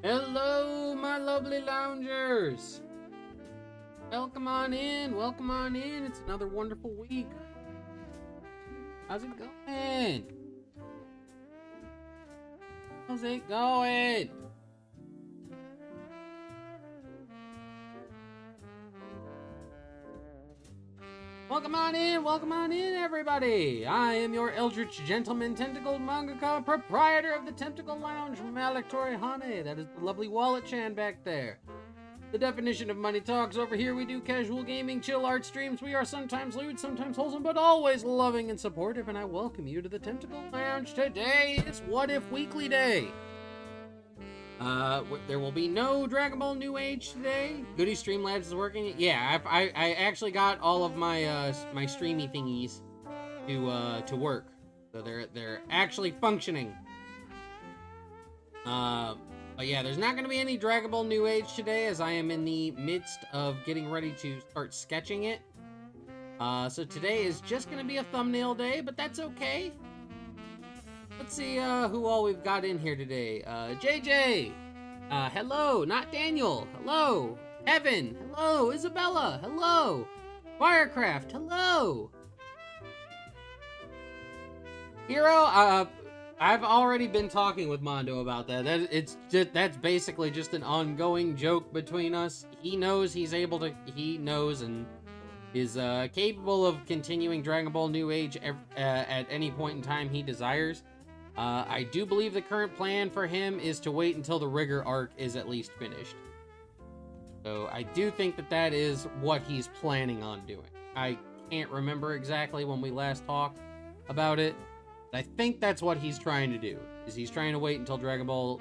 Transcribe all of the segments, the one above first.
Hello, my lovely loungers. Welcome on in. Welcome on in. It's another wonderful week. How's it going? How's it going? Welcome on in, everybody. I am your eldritch gentleman, tentacled mangaka, proprietor of the Tentacle Lounge, Malik Torihane. That is the lovely Wallet Chan back there. The definition of money talks. Over here we do casual gaming, chill art streams. We are sometimes lewd, sometimes wholesome, but always loving and supportive, and I welcome you to the Tentacle Lounge. Today is What If Weekly Day. There will be no Dragon Ball New Age today. Goody Streamlabs is working. Yeah, I actually got all of my my streamy thingies to work, so they're actually functioning. But yeah, there's not going to be any Dragon Ball New Age today, as I am in the midst of getting ready to start sketching it. So today is just going to be a thumbnail day, but that's okay. Let's see who all we've got in here today. JJ! Hello! Not Daniel! Hello! Evan! Hello! Isabella! Hello! Firecraft! Hello! Hero, I've already been talking with Mondo about that. That's basically just an ongoing joke between us. He knows he knows and is capable of continuing Dragon Ball New Age at any point in time he desires. I do believe the current plan for him is to wait until the Rigger arc is at least finished. So I do think that is what he's planning on doing. I can't remember exactly when we last talked about it. I think that's what he's trying to do, is he's trying to wait until Dragon Ball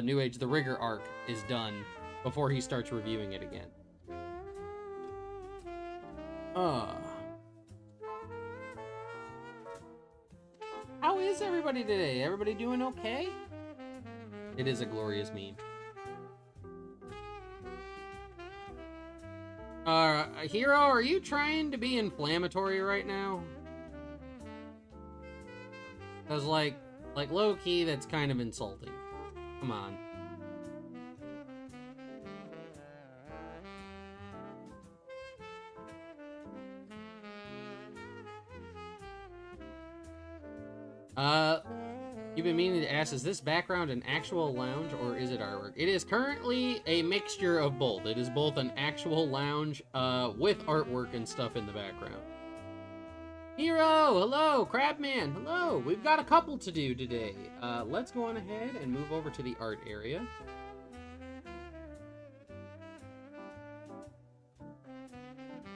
New Age, the Rigger arc, is done before he starts reviewing it again. How is everybody today? Everybody doing okay? It is a glorious meme. Hero, are you trying to be inflammatory right now? Cause like low-key, that's kind of insulting. Come on. You've been meaning to ask, is this background an actual lounge or is it artwork? It is currently a mixture of both. It is both an actual lounge, with artwork and stuff in the background. Hero, hello. Crabman, hello. We've got a couple to do today. Let's go on ahead and move over to the art area.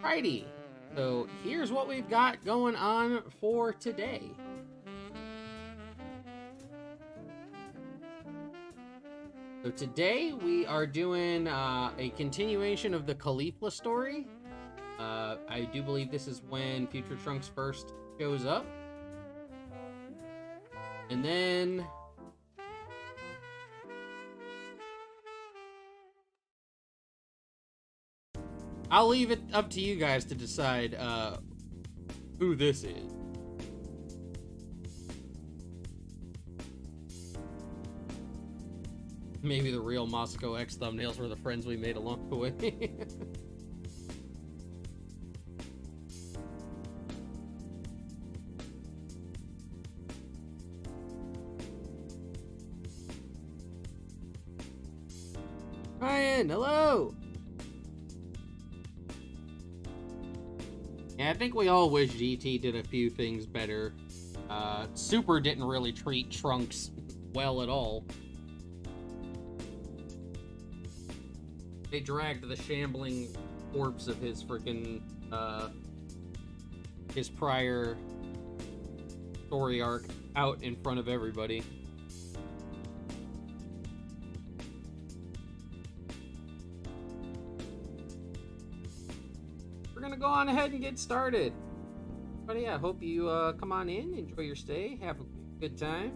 Righty. So here's what we've got going on for today. So today we are doing a continuation of the Caulifla story. I do believe this is when Future Trunks first shows up. And then I'll leave it up to you guys to decide who this is. Maybe the real MasakoX thumbnails were the friends we made along the way. Ryan, hello! Yeah, I think we all wish GT did a few things better. Super didn't really treat Trunks well at all. They dragged the shambling corpse of his freaking, his prior story arc out in front of everybody. We're gonna go on ahead and get started. But yeah, I hope you come on in, enjoy your stay, have a good time.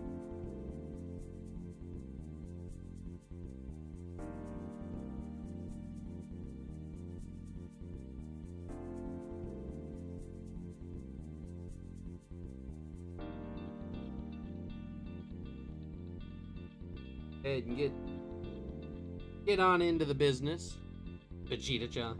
Ahead and get on into the business, Vegeta-chan.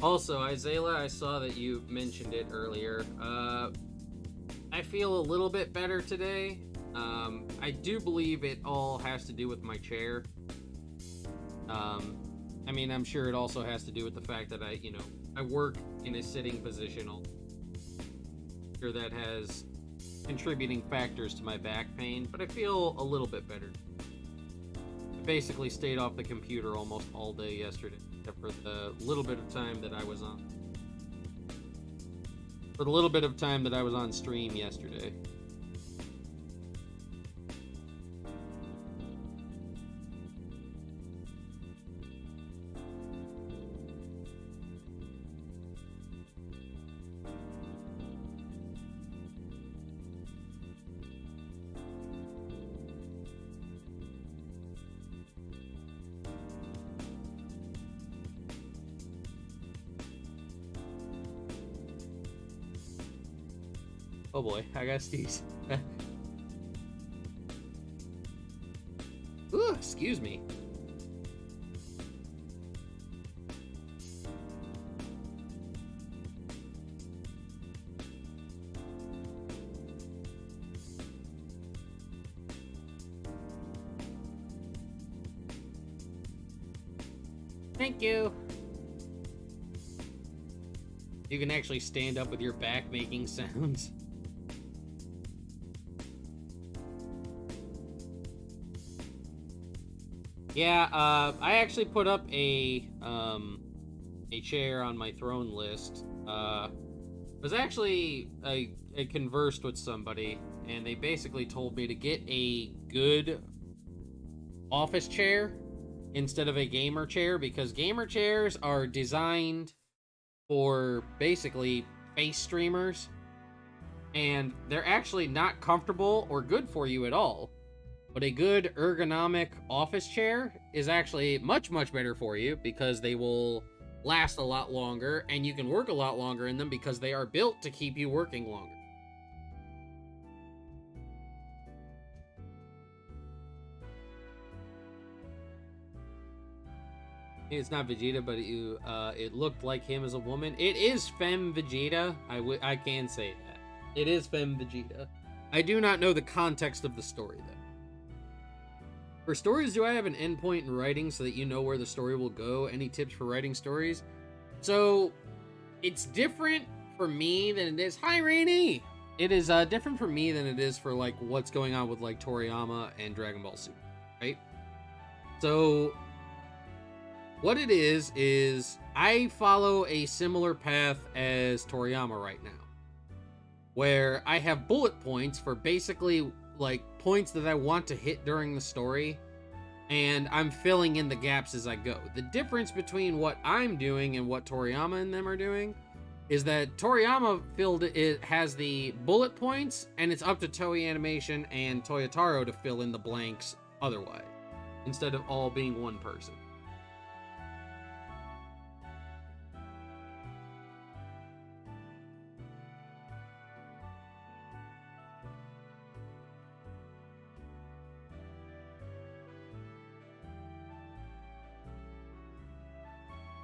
Also, Isaiah, I saw that you mentioned it earlier. I feel a little bit better today. I do believe it all has to do with my chair. I mean, I'm sure it also has to do with the fact that I work in a sitting position. I'm sure that has contributing factors to my back pain, but I feel a little bit better. I basically stayed off the computer almost all day yesterday, except for the little bit of time that I was on. For the little bit of time that I was on stream yesterday. Oh boy, I got sneeze. Ooh, excuse me. Thank you. You can actually stand up with your back making sounds. Yeah, I actually put up a chair on my throne list. Was actually I conversed with somebody, and they basically told me to get a good office chair instead of a gamer chair, because gamer chairs are designed for basically face streamers, and they're actually not comfortable or good for you at all. But a good ergonomic office chair is actually much, much better for you, because they will last a lot longer and you can work a lot longer in them because they are built to keep you working longer. It's not Vegeta, but it looked like him as a woman. It is Femme Vegeta. I can say that. It is Femme Vegeta. I do not know the context of the story, though. For stories, do I have an endpoint in writing so that you know where the story will go? Any tips for writing stories? So, it's different for me than it is... Hi, Rainy! It is different for me than it is for, like, what's going on with, like, Toriyama and Dragon Ball Super, right? So, what it is I follow a similar path as Toriyama right now, where I have bullet points for basically, like, points that I want to hit during the story, and I'm filling in the gaps as I go. The difference between what I'm doing and what Toriyama and them are doing is that Toriyama has the bullet points, and it's up to Toei Animation and Toyotaro to fill in the blanks otherwise, instead of all being one person.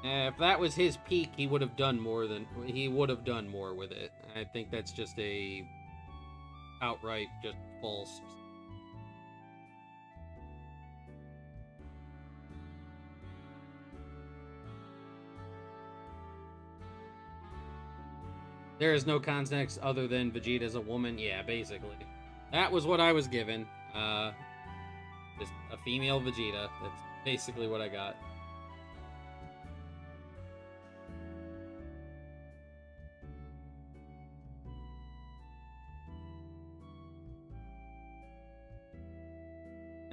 If that was his peak, he would have done more with it. I think that's just a outright just false. There is no context other than Vegeta's a woman. Yeah, basically. That was what I was given. Just a female Vegeta. That's basically what I got.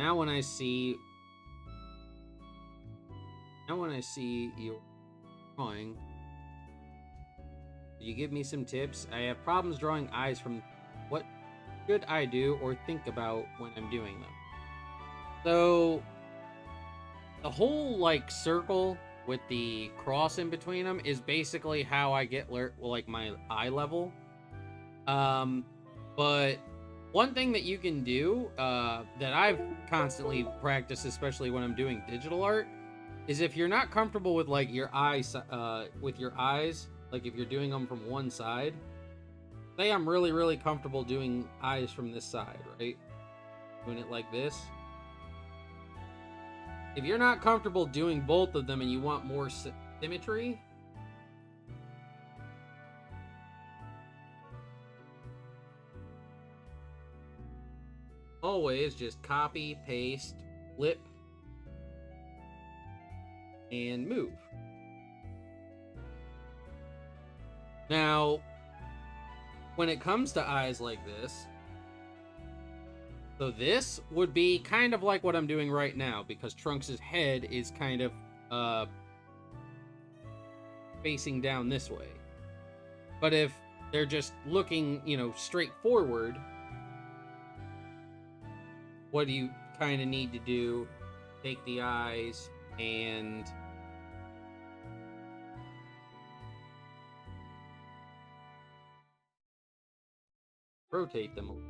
Now when I see your drawing, you give me some tips. I have problems drawing eyes from what should I do or think about when I'm doing them. So the whole like circle with the cross in between them is basically how I get like my eye level. But one thing that you can do that I've constantly practiced, especially when I'm doing digital art, is if you're not comfortable with like your eyes, like if you're doing them from one side, say I'm really, really comfortable doing eyes from this side, right? Doing it like this. if you're not comfortable doing both of them and you want more symmetry, always just copy, paste, flip, and move. Now, when it comes to eyes like this, so this would be kind of like what I'm doing right now, because Trunks' head is kind of facing down this way. But if they're just looking, you know, straight forward, what do you kind of need to do? Take the eyes and rotate them a little.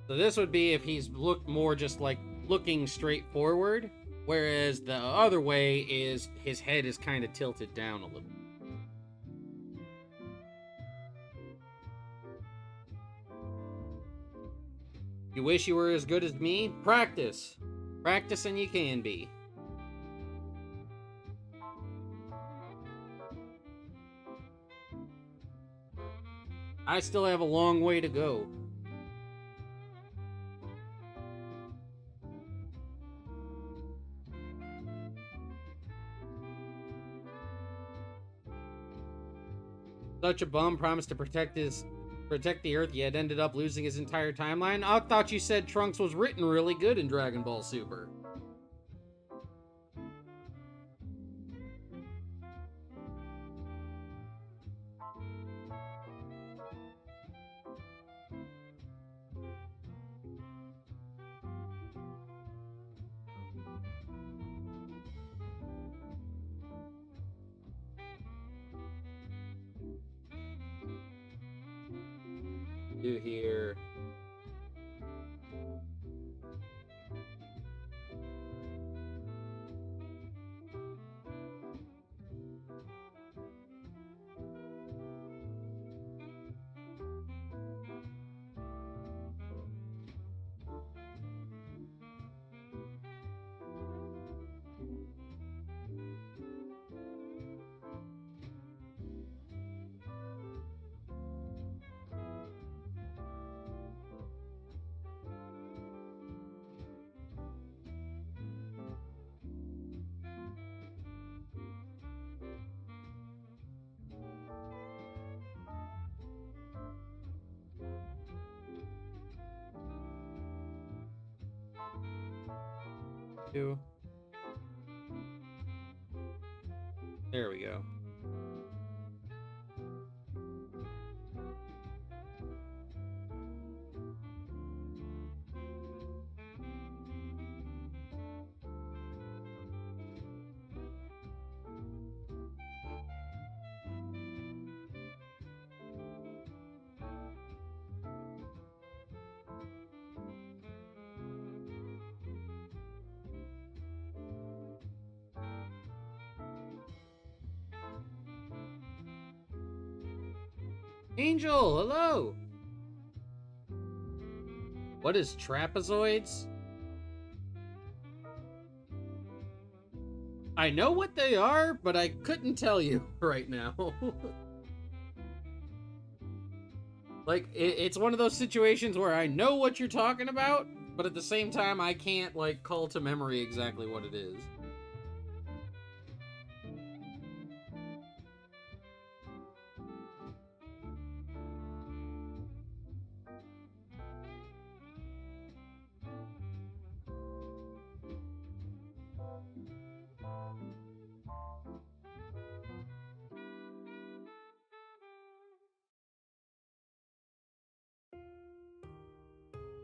So this would be if he's looked more just like looking straight forward, whereas the other way is his head is kind of tilted down a little. You wish you were as good as me? Practice. Practice and you can be. I still have a long way to go. Such a bum, promised to protect the Earth, yet ended up losing his entire timeline. I thought you said Trunks was written really good in Dragon Ball Super. Do here. There we go. Angel, hello! What is trapezoids? I know what they are, but I couldn't tell you right now. Like, it's one of those situations where I know what you're talking about, but at the same time, I can't, like, call to memory exactly what it is.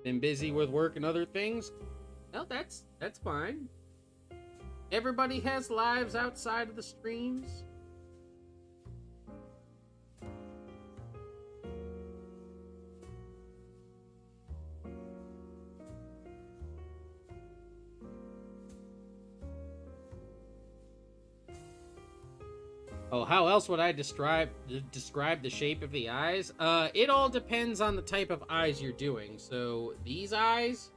Been busy with work and other things? Well, that's fine. Everybody has lives outside of the streams. Oh, how else would I describe the shape of the eyes? It all depends on the type of eyes you're doing. So these eyes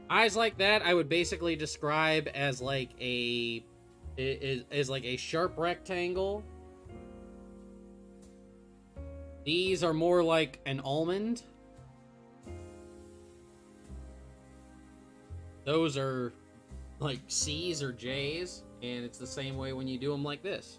like that, I would basically describe as like like a sharp rectangle. These are more like an almond. Those are like C's or J's, and it's the same way when you do them like this.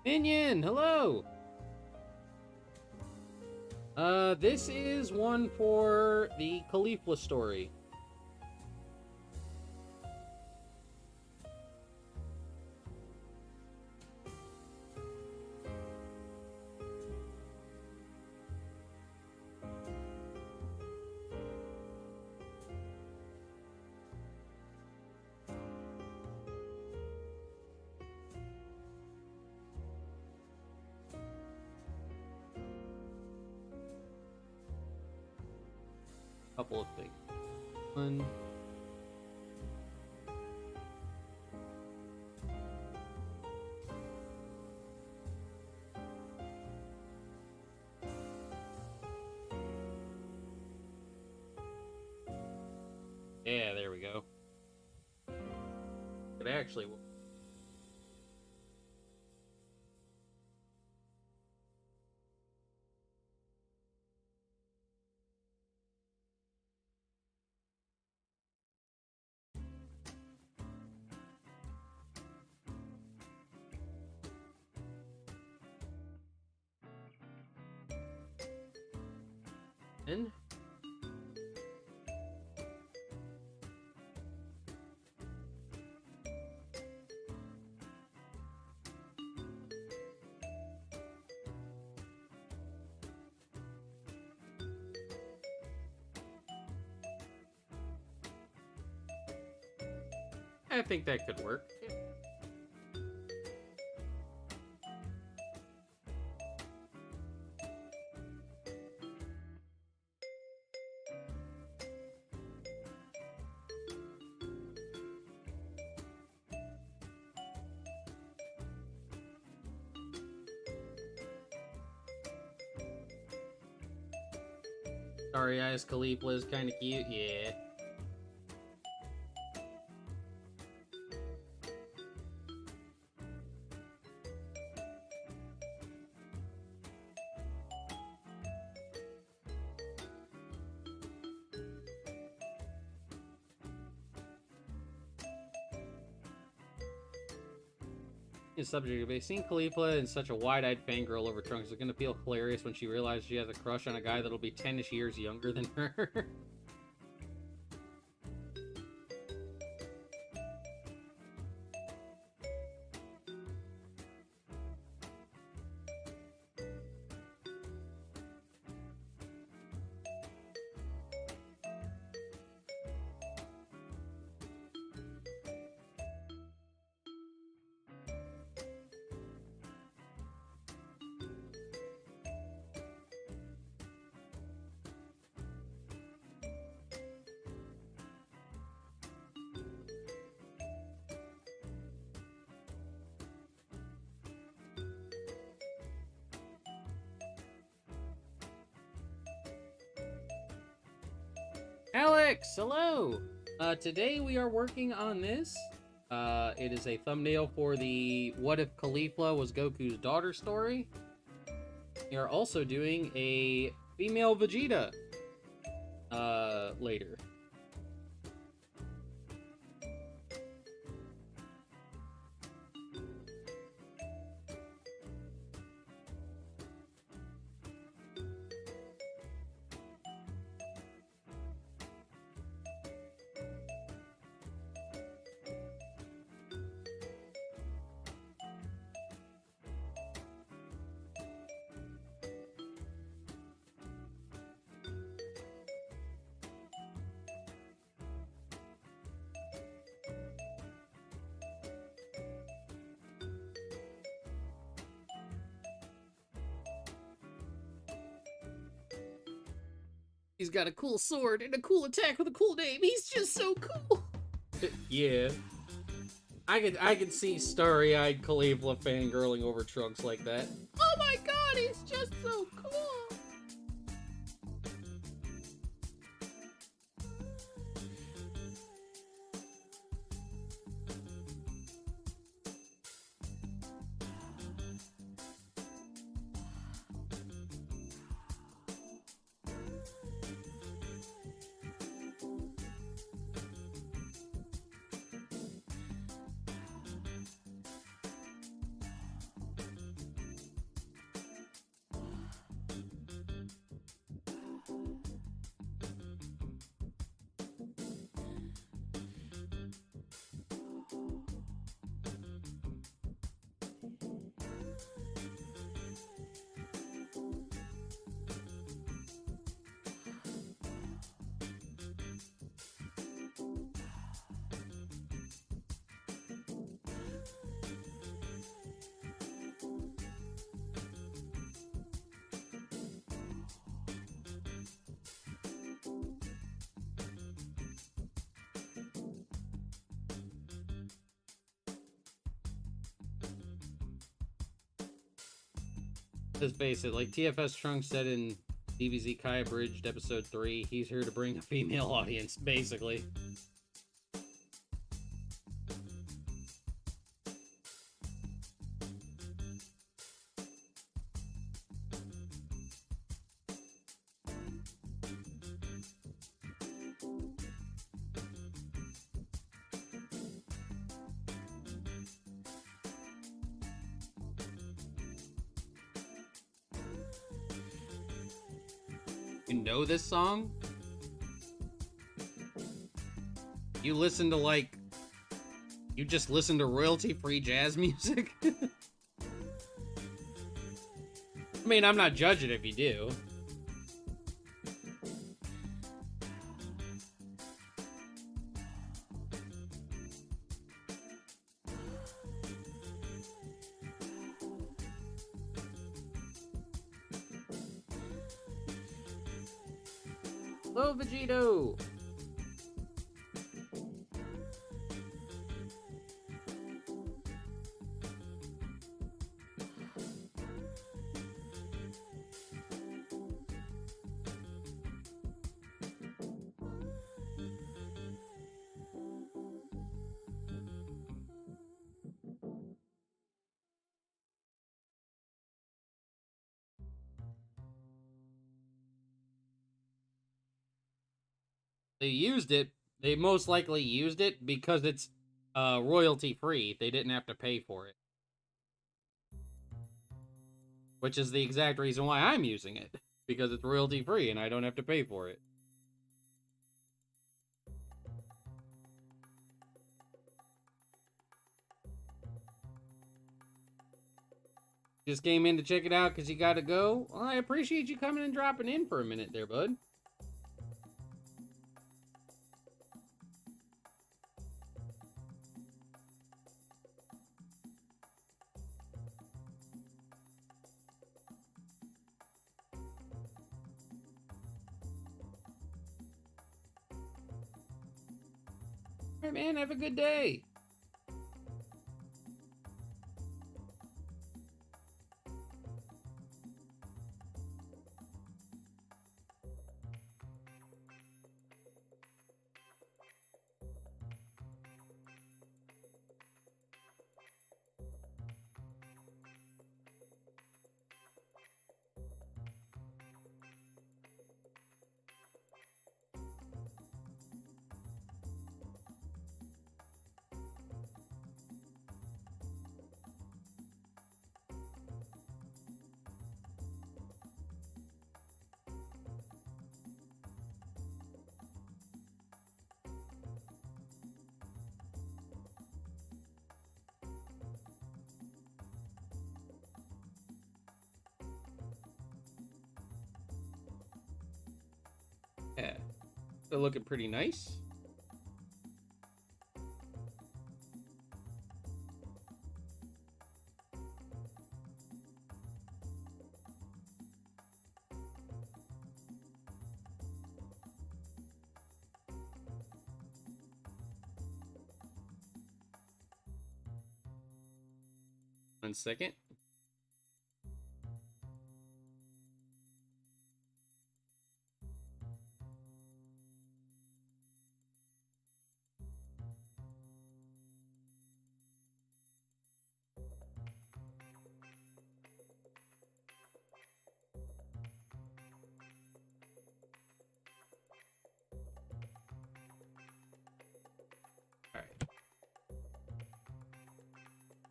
Minion, hello! This is one for the Caulifla story. Couple of things. One. Yeah, there we go. It actually will. In. I think that could work. Starry Eyes Caulifla is kind of cute, yeah. Is subject of seeing Caulifla in such a wide-eyed fangirl over Trunks is going to feel hilarious when she realizes she has a crush on a guy that'll be 10-ish years younger than her. Alex, hello! Today we are working on this. It is a thumbnail for the What If Caulifla Was Goku's Daughter story. We are also doing a female Vegeta, later. He's got a cool sword and a cool attack with a cool name. He's just so cool. Yeah. I could see starry-eyed Caulifla fangirling over Trunks like that. Oh my god, he's just so cool. Let's face it, like TFS Trunks said in DBZ Kai Abridged episode 3, he's here to bring a female audience, basically. You know this song? You listen to, like... You just listen to royalty-free jazz music? I mean, I'm not judging if you do. Hello, Vegito! They used it. They most likely used it because it's royalty free. They didn't have to pay for it. Which is the exact reason why I'm using it. Because it's royalty free and I don't have to pay for it. Just came in to check it out because you gotta go? Well, I appreciate you coming and dropping in for a minute there, bud. Alright, man, have a good day. Yeah, they're looking pretty nice. One second.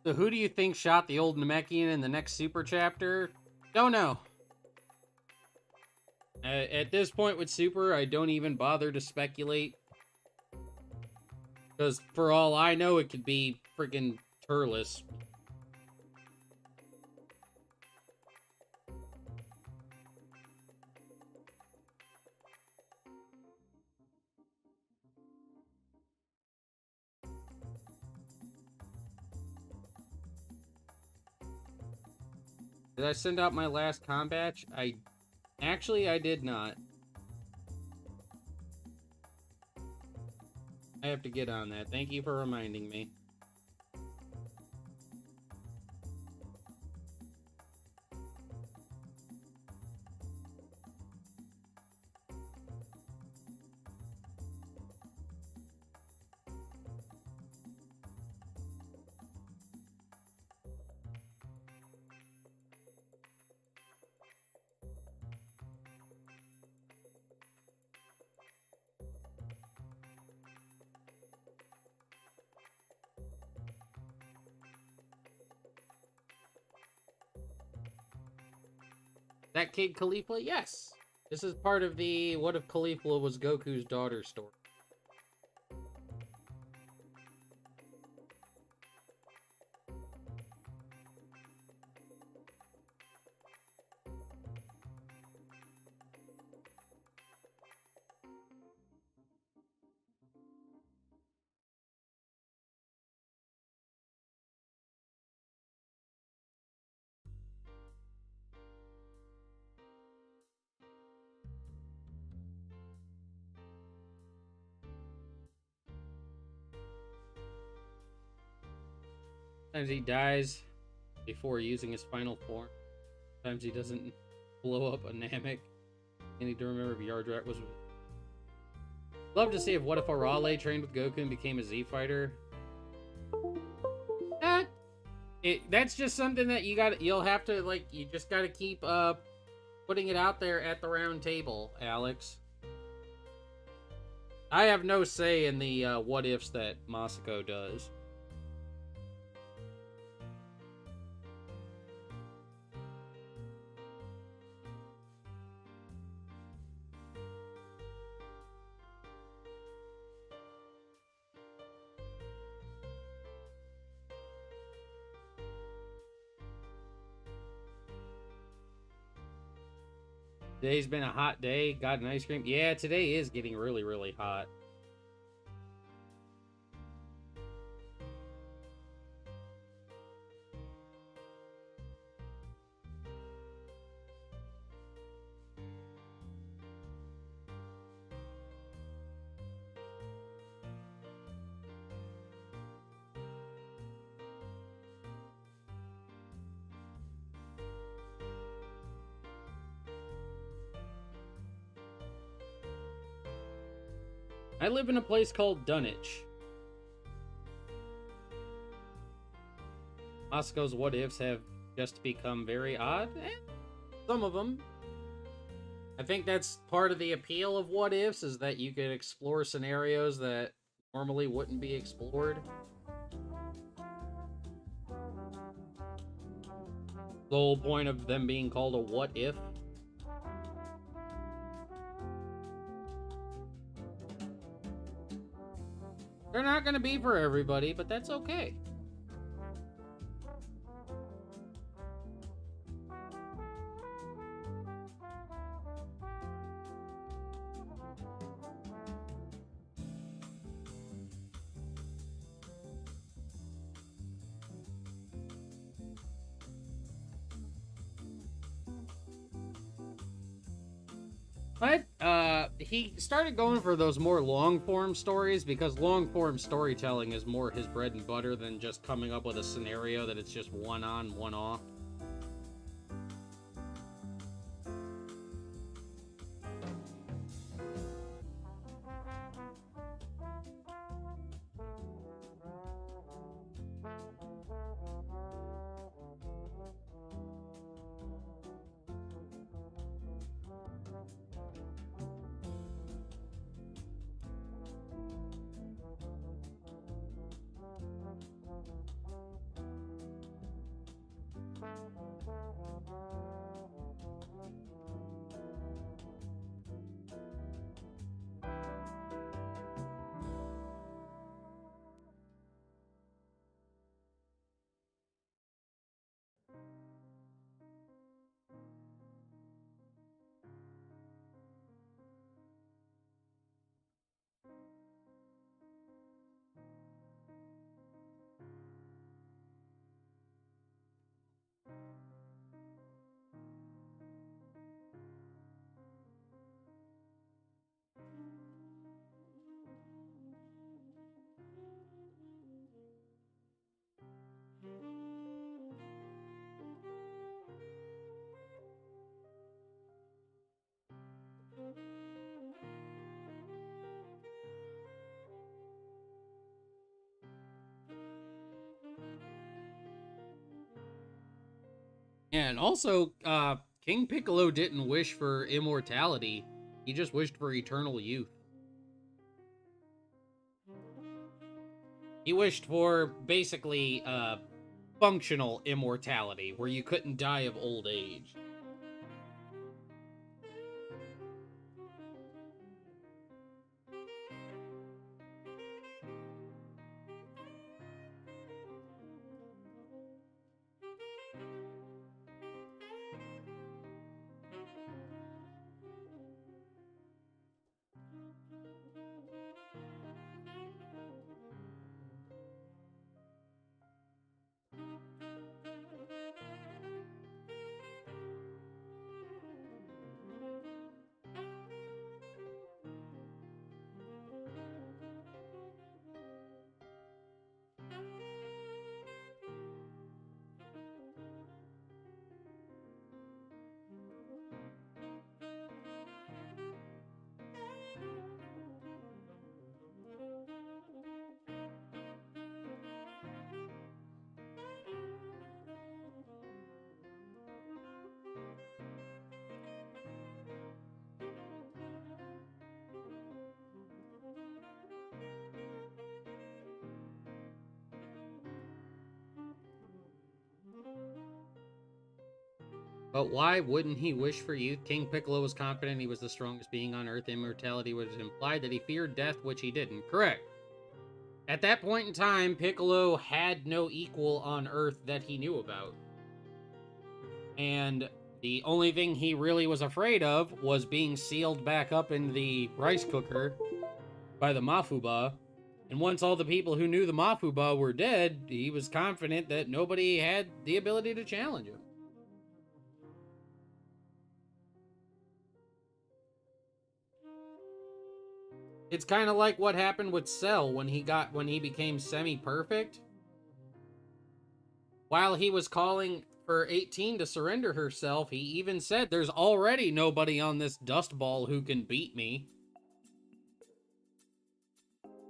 So who do you think shot the old Namekian in the next super chapter? Don't know. At this point with Super, I don't even bother to speculate. Because for all I know, it could be freaking Turles. Did I send out my last combat? Actually, I did not. I have to get on that. Thank you for reminding me. That Kid Caulifla? Yes. This is part of the What If Caulifla Was Goku's Daughter story. Sometimes he dies before using his final form. Sometimes he doesn't blow up a Namek. I need to remember if Yardrat was... Love to see if What If Arale trained with Goku and became a Z fighter. That's just something that you'll have to, like, you just gotta keep putting it out there at the round table, Alex. I have no say in the what ifs that Masako does. Today's been a hot day. Got an ice cream. Yeah, today is getting really, really hot. I live in a place called Dunwich. Masako's what ifs have just become very odd. Some of them. I think that's part of the appeal of what ifs, is that you could explore scenarios that normally wouldn't be explored. The whole point of them being called a what if. They're not going to be for everybody, but that's okay. But he started going for those more long-form stories because long-form storytelling is more his bread and butter than just coming up with a scenario that it's just one on, one off. And also, King Piccolo didn't wish for immortality. He just wished for eternal youth. He wished for, basically, functional immortality, where you couldn't die of old age. But why wouldn't he wish for youth? King Piccolo was confident he was the strongest being on Earth. Immortality would imply that he feared death, which he didn't. Correct. At that point in time, Piccolo had no equal on Earth that he knew about. And the only thing he really was afraid of was being sealed back up in the rice cooker by the Mafuba. And once all the people who knew the Mafuba were dead, he was confident that nobody had the ability to challenge him. It's kind of like what happened with Cell when he became semi-perfect. While he was calling for 18 to surrender herself, he even said, "There's already nobody on this dust ball who can beat me."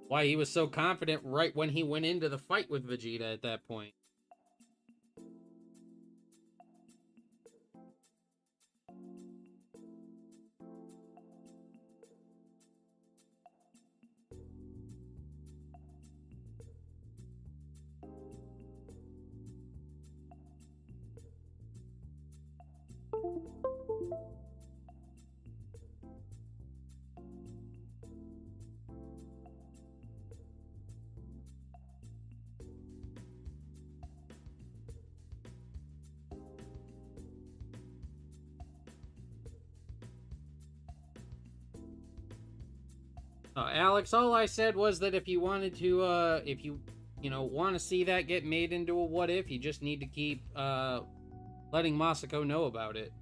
Why he was so confident right when he went into the fight with Vegeta at that point. Alex, all I said was that if you wanted to, if you want to see that get made into a what if, you just need to keep, letting Masako know about it.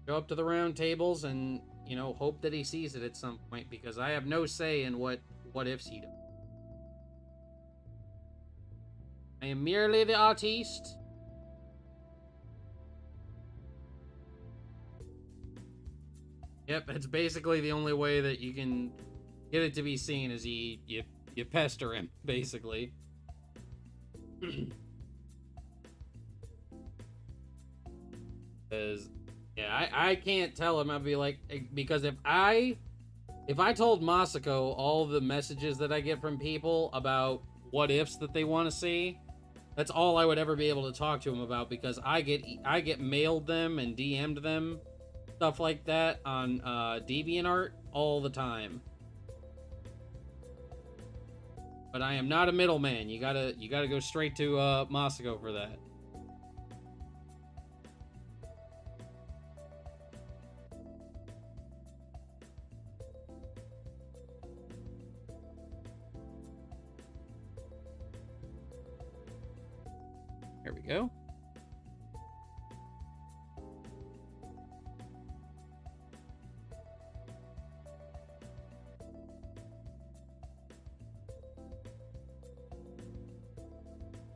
Go up to the round tables and, you know, hope that he sees it at some point, because I have no say in what ifs he does. I am merely the artiste. Yep, it's basically the only way that you can get it to be seen is you pester him, basically. Because, yeah, I can't tell him. I'd be like, because if I told Masako all the messages that I get from people about what ifs that they want to see, that's all I would ever be able to talk to him about, because I get mailed them and DM'd them, stuff like that on DeviantArt all the time. But I am not a middleman. You gotta go straight to Masako for that. There we go.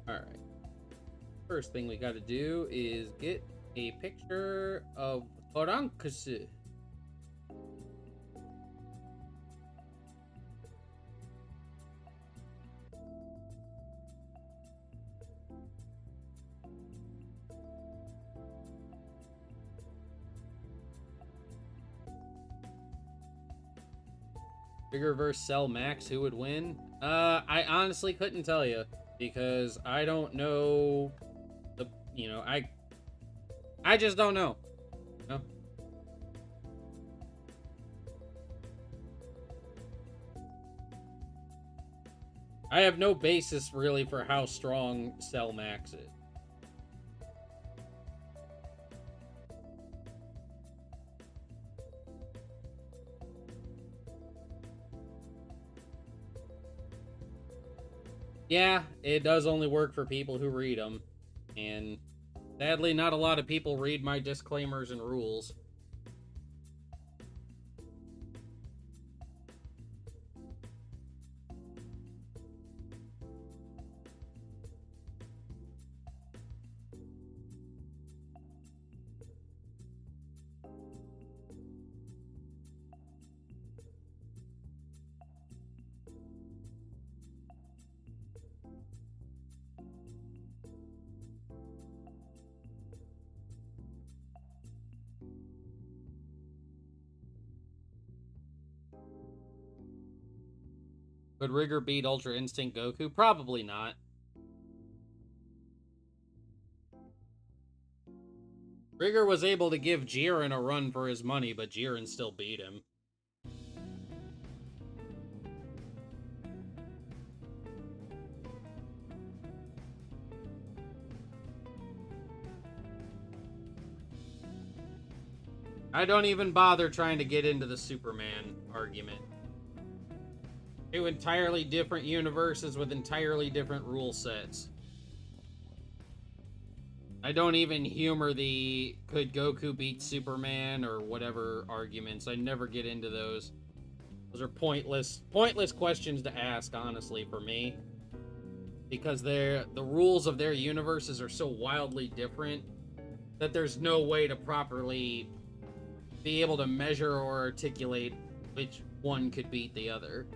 All right. First thing we got to do is get a picture of Orankus. Rigor versus Cell Max, who would win? I honestly couldn't tell you, because I don't know the, you know, I just don't know. No. I have no basis really for how strong Cell Max is. Yeah, it does only work for people who read them, and sadly, not a lot of people read my disclaimers and rules. Would Rigor beat Ultra Instinct Goku? Probably not. Rigor was able to give Jiren a run for his money, but Jiren still beat him. I don't even bother trying to get into the Superman argument. Two entirely different universes with entirely different rule sets. I don't even humor the could Goku beat Superman or whatever arguments. I never get into those. Those are pointless questions to ask, honestly, for me. Because the rules of their universes are so wildly different that there's no way to properly be able to measure or articulate which one could beat the other.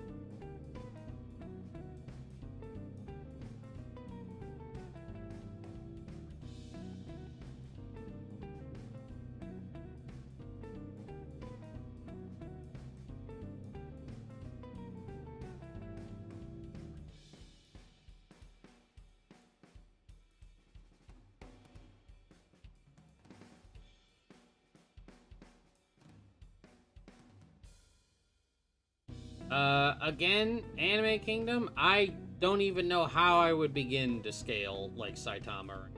Again, Anime Kingdom, I don't even know how I would begin to scale, like, Saitama.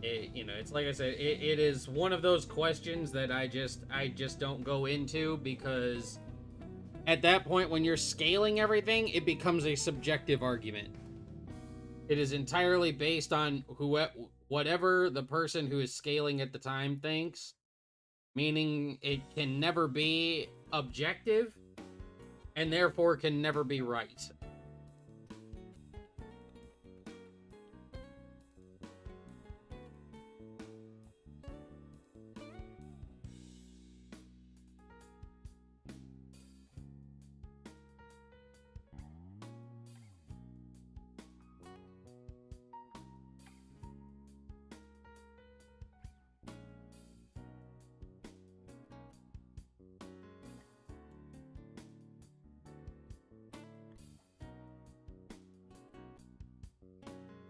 You know, it's like I said, it is one of those questions that I just don't go into, because at that point, when you're scaling everything, it becomes a subjective argument. It is entirely based on whatever the person who is scaling at the time thinks. meaning it can never be objective and therefore can never be right.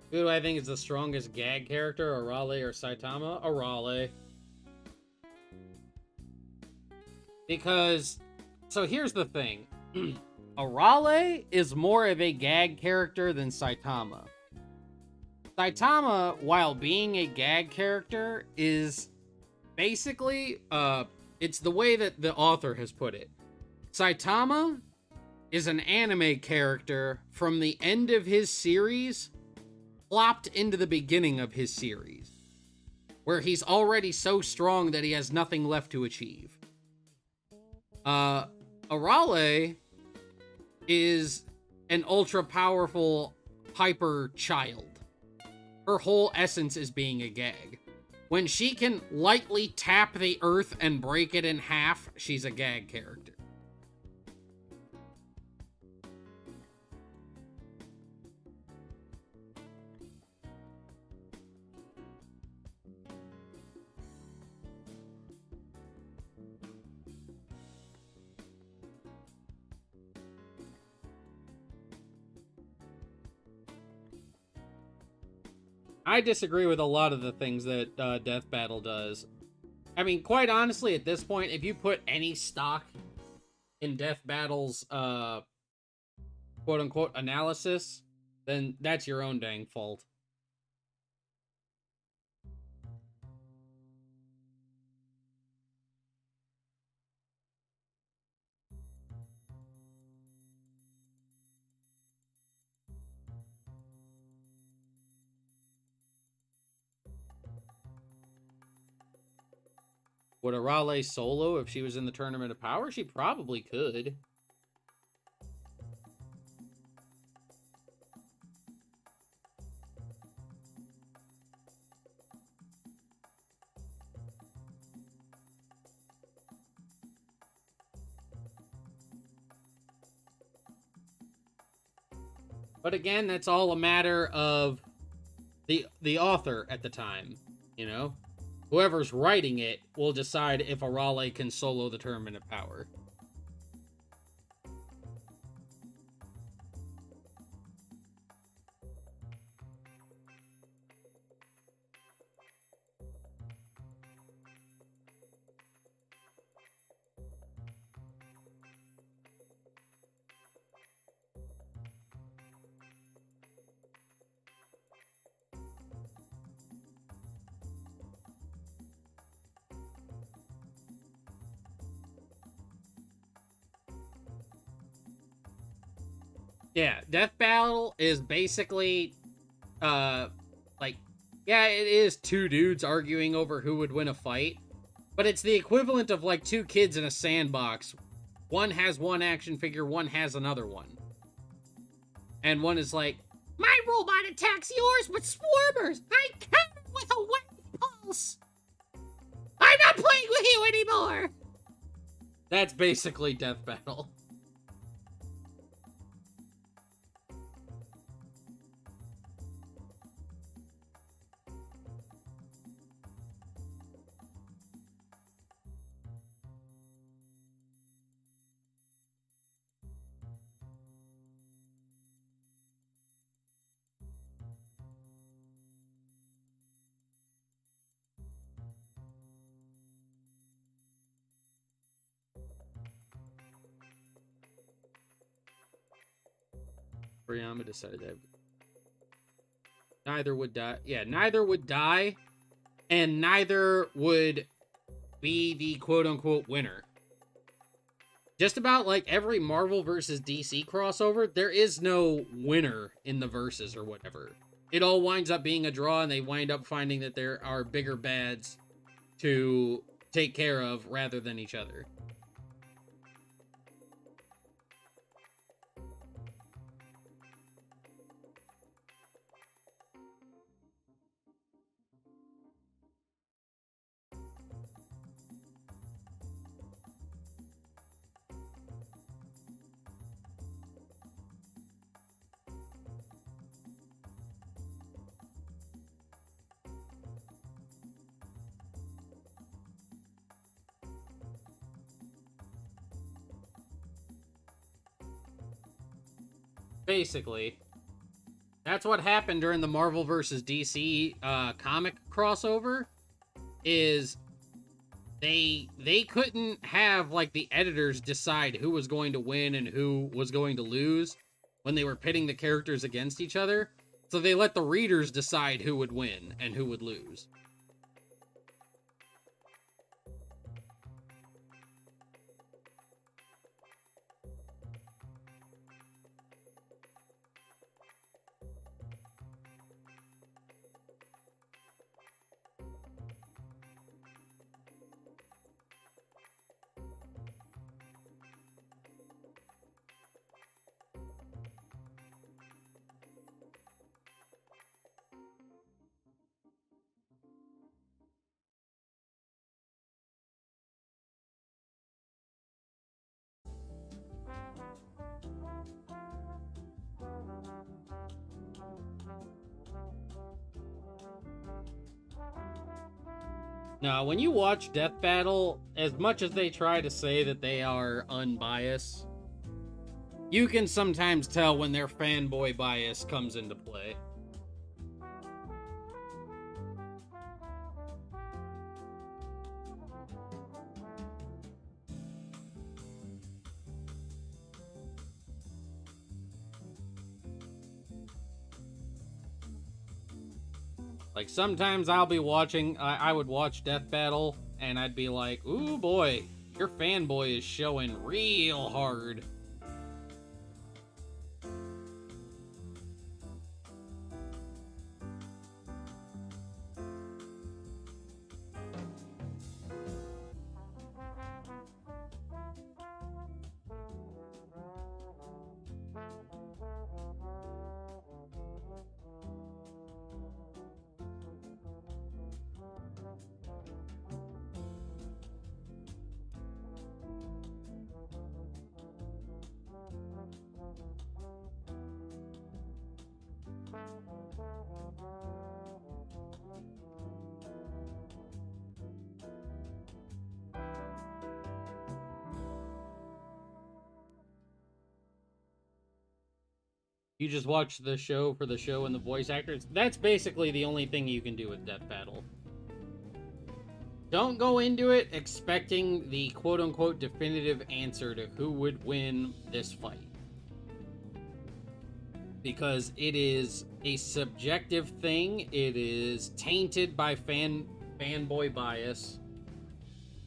Who do I think is the strongest gag character, Arale or Saitama? Arale. Because, so here's the thing. Arale is more of a gag character than Saitama. Saitama, while being a gag character, is basically, it's the way that the author has put it. Saitama is an anime character from the end of his series plopped into the beginning of his series, where he's already so strong that he has nothing left to achieve. Arale is an ultra-powerful hyper child. Her whole essence is being a gag. When she can lightly tap the earth and break it in half, she's a gag character. I disagree with a lot of the things that Death Battle does. I mean, quite honestly, at this point, if you put any stock in Death Battle's quote-unquote analysis, then that's your own dang fault. Would Arale solo if she was in the Tournament of Power? She probably could. But again, that's all a matter of the author at the time, you know? Whoever's writing it will decide if Arale can solo the Tournament of Power. Yeah, Death Battle is basically, like, yeah, it is two dudes arguing over who would win a fight, but it's the equivalent of, like, two kids in a sandbox. One has one action figure, one has another one. And one is like, my robot attacks yours with swarmers! I counter with a wave pulse! I'm not playing with you anymore! That's basically Death Battle. Brianna decided that neither would die. Yeah, neither would die, and neither would be the quote-unquote winner. Just about like every Marvel versus DC crossover, there is no winner in the verses or whatever. It all winds up being a draw, and they wind up finding that there are bigger bads to take care of rather than each other. Basically, that's what happened during the Marvel vs. DC comic crossover. Is they couldn't have like the editors decide who was going to win and who was going to lose when they were pitting the characters against each other. So they let the readers decide who would win and who would lose. Now, when you watch Death Battle, as much as they try to say that they are unbiased, you can sometimes tell when their fanboy bias comes into play. Like, sometimes I'll be watching, I would watch Death Battle, and I'd be like, ooh boy, your fanboy is showing real hard. You just watch the show for the show and the voice actors. That's basically the only thing you can do with Death Battle. Don't go into it expecting the quote-unquote definitive answer to who would win this fight. Because it is a subjective thing. It is tainted by fanboy bias.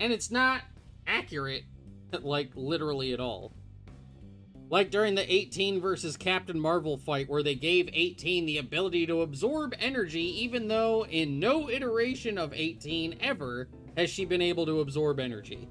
And it's not accurate, like, literally at all. Like during the 18 versus Captain Marvel fight, where they gave 18 the ability to absorb energy, even though in no iteration of 18 ever has she been able to absorb energy.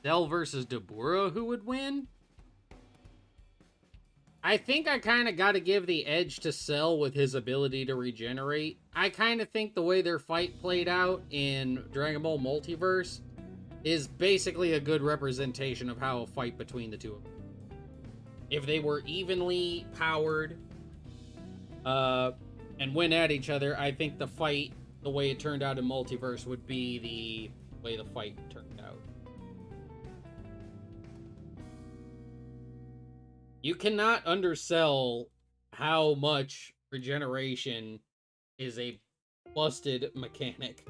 Cell versus Dabura, who would win? I think I kind of got to give the edge to Cell with his ability to regenerate. I kind of think the way their fight played out in Dragon Ball Multiverse is basically a good representation of how a fight between the two of them. If they were evenly powered and went at each other, I think the fight, the way it turned out in Multiverse, would be the way the fight turned out. You cannot undersell how much regeneration is a busted mechanic.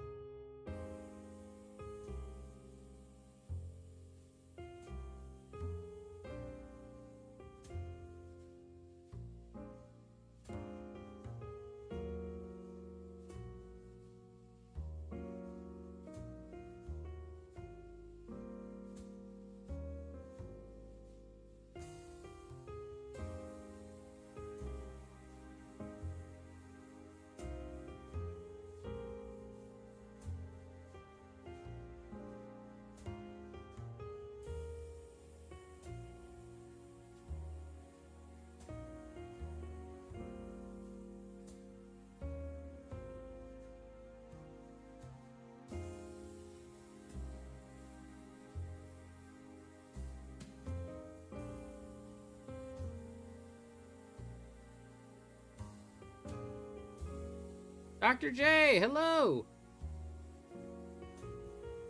Dr. J, hello!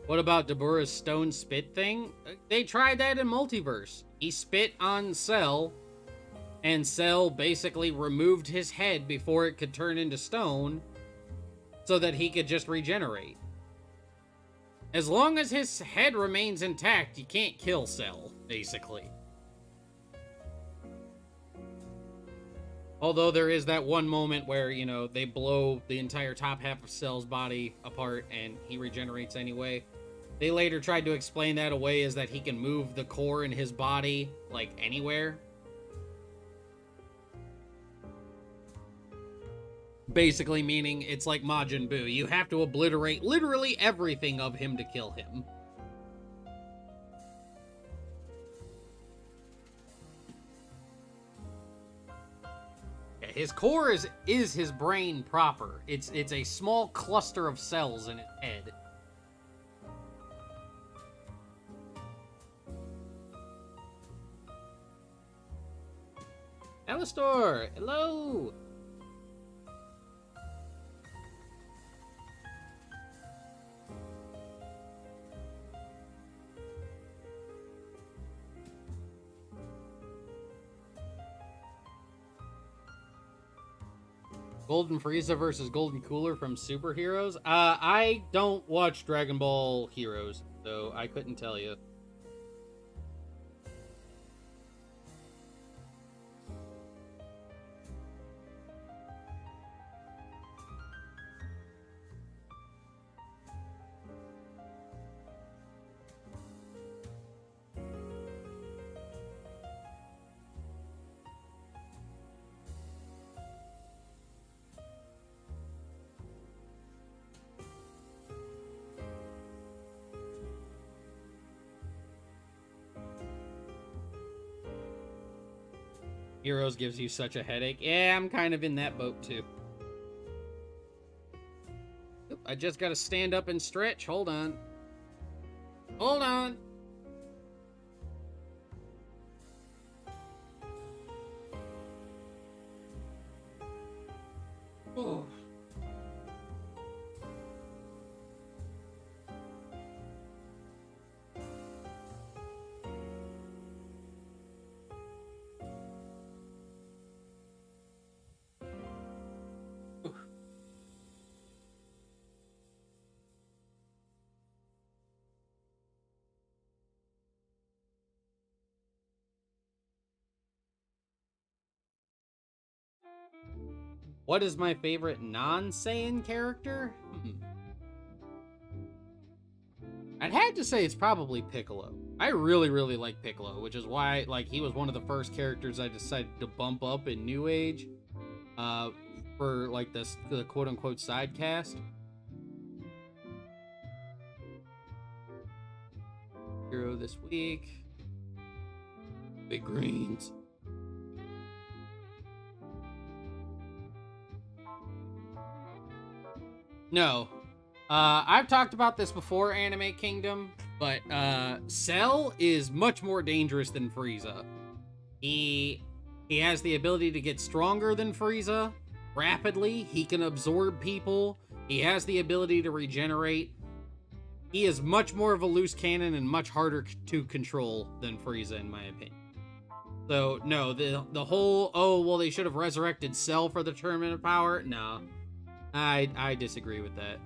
What about Dabura's stone spit thing? They tried that in Multiverse. He spit on Cell, and Cell basically removed his head before it could turn into stone, so that he could just regenerate. As long as his head remains intact, you can't kill Cell, basically. Although there is that one moment where, you know, they blow the entire top half of Cell's body apart and he regenerates anyway. They later tried to explain that away as that he can move the core in his body, like, anywhere. Basically meaning it's like Majin Buu. You have to obliterate literally everything of him to kill him. Yeah, his core is his brain proper. It's a small cluster of cells in his head. Alistor, hello! Golden Frieza versus Golden Cooler from Superheroes? I don't watch Dragon Ball Heroes, so I couldn't tell you. Heroes gives you such a headache. Yeah, I'm kind of in that boat too. Oop, I just gotta stand up and stretch. Hold on. Hold on. Oh. What is my favorite non-Saiyan character? I'd have to say it's probably Piccolo. I really, really like Piccolo, which is why, like, he was one of the first characters I decided to bump up in New Age, for, like, the quote-unquote side cast. Hero this week. Big Greens. No. I've talked about this before, Anime Kingdom, but Cell is much more dangerous than Frieza. He has the ability to get stronger than Frieza rapidly. He can absorb people. He has the ability to regenerate. He is much more of a loose cannon and much harder to control than Frieza, in my opinion. So, no, the whole, oh, well, they should have resurrected Cell for the Tournament of Power? No. I disagree with that.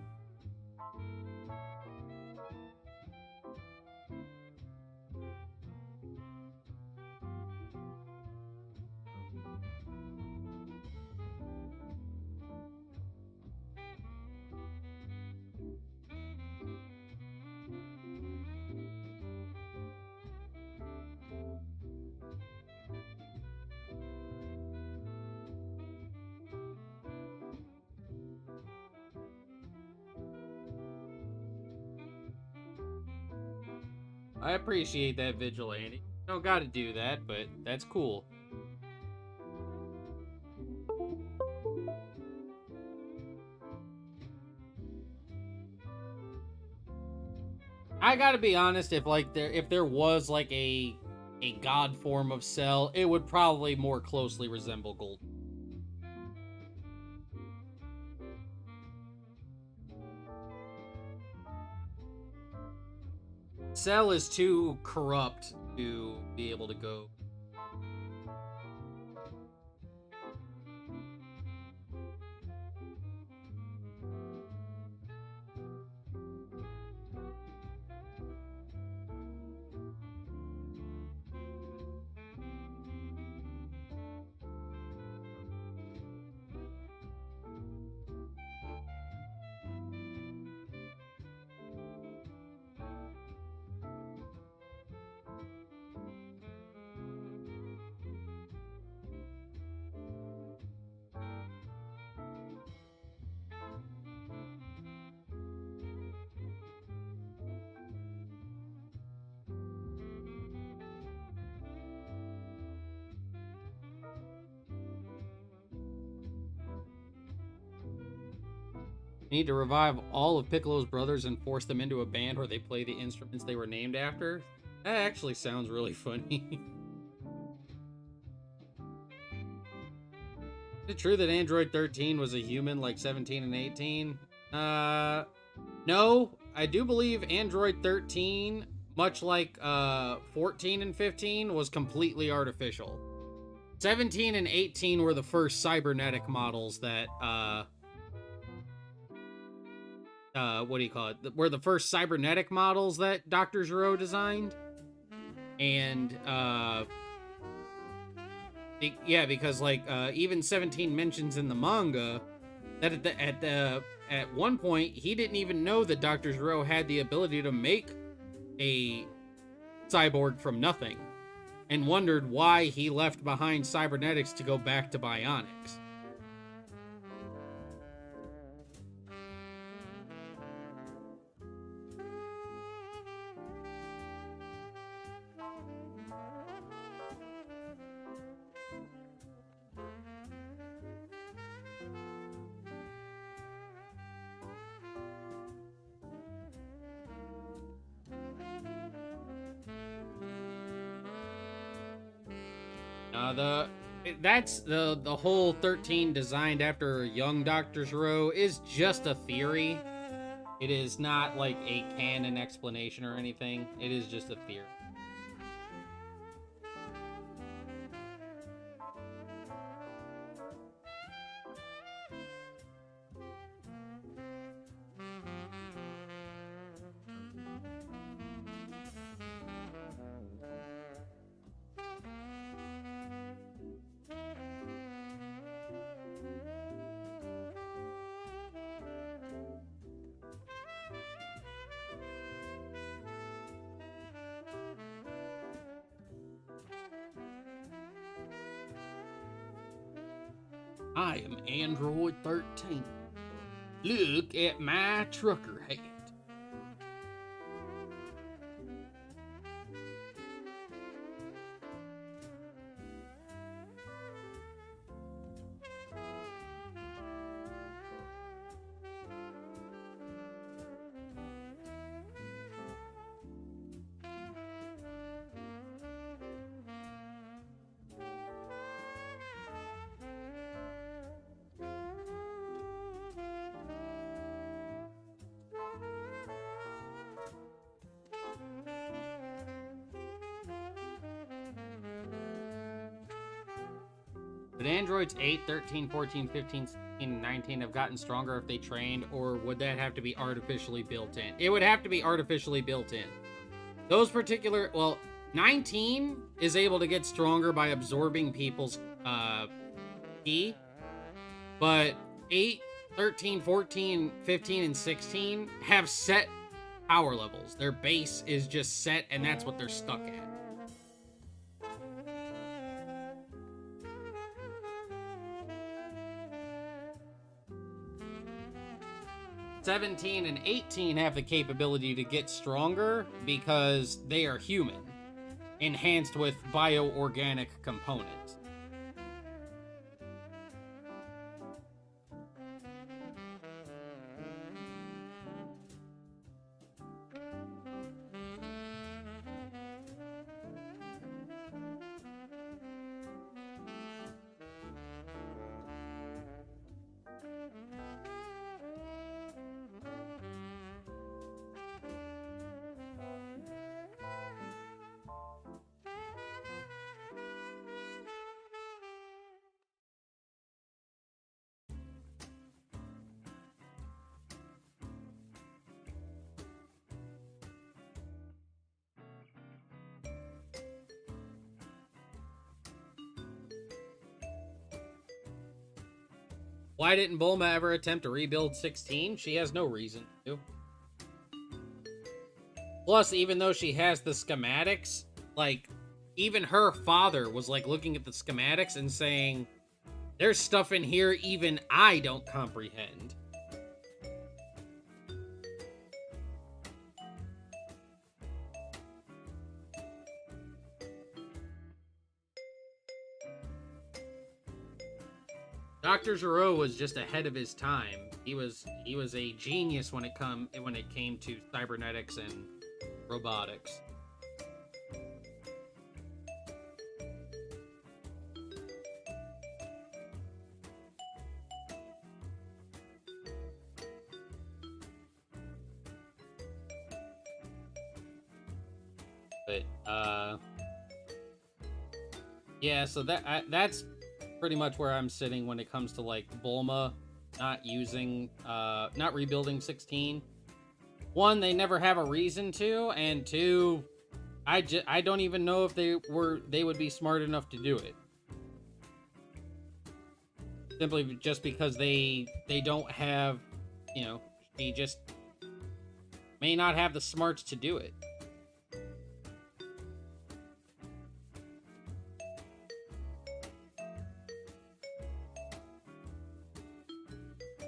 I appreciate that, Vigilante. You don't gotta do that, but that's cool. I gotta be honest, if there was like a god form of Cell, it would probably more closely resemble Golden. Cell is too corrupt to be able to go. Need to revive all of Piccolo's brothers and force them into a band where they play the instruments they were named after. That actually sounds really funny. Is it true that Android 13 was a human like 17 and 18? No. I do believe Android 13, much like 14 and 15, was completely artificial. 17 and 18 were the first cybernetic models that, what do you call it? Were the first cybernetic models that Dr. Gero designed. And, yeah, because, like, even 17 mentions in the manga that at one point, he didn't even know that Dr. Gero had the ability to make a cyborg from nothing, and wondered why he left behind cybernetics to go back to bionics. That's the whole 13 designed after young Dr. Gero is just a theory. It is not like a canon explanation or anything. It is just a theory. I am Android 13. Look at my trucker hat. Would androids 8, 13, 14, 15, 16, and 19 have gotten stronger if they trained, or would that have to be artificially built in? It would have to be artificially built in. Those particular, well, 19 is able to get stronger by absorbing people's ki, but 8, 13, 14, 15, and 16 have set power levels. Their base is just set, and that's what they're stuck at. 17 and 18 have the capability to get stronger because they are human, enhanced with bioorganic components. Why didn't Bulma ever attempt to rebuild 16? She has no reason to. Plus, even though she has the schematics, like, even her father was, like, looking at the schematics and saying, there's stuff in here even I don't comprehend. Dr. Gero was just ahead of his time. He was a genius when it came to cybernetics and robotics. But yeah, so that's pretty much where I'm sitting when it comes to, like, Bulma not rebuilding 16. One, they never have a reason to, and two, I don't even know if they would be smart enough to do it. Simply just because they don't have, you know, they just may not have the smarts to do it.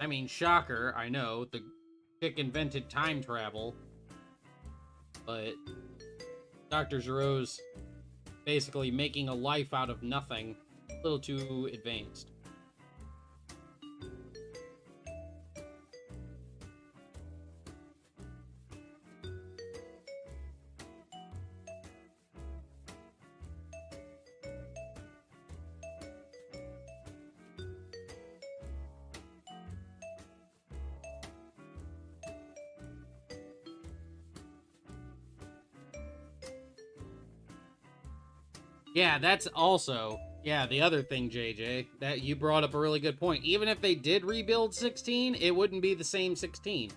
I mean, shocker, I know, the chick invented time travel, but Dr. Gero's basically making a life out of nothing, a little too advanced. Yeah, that's also, yeah, the other thing, JJ, that you brought up a really good point. Even if they did rebuild 16, it wouldn't be the same 16.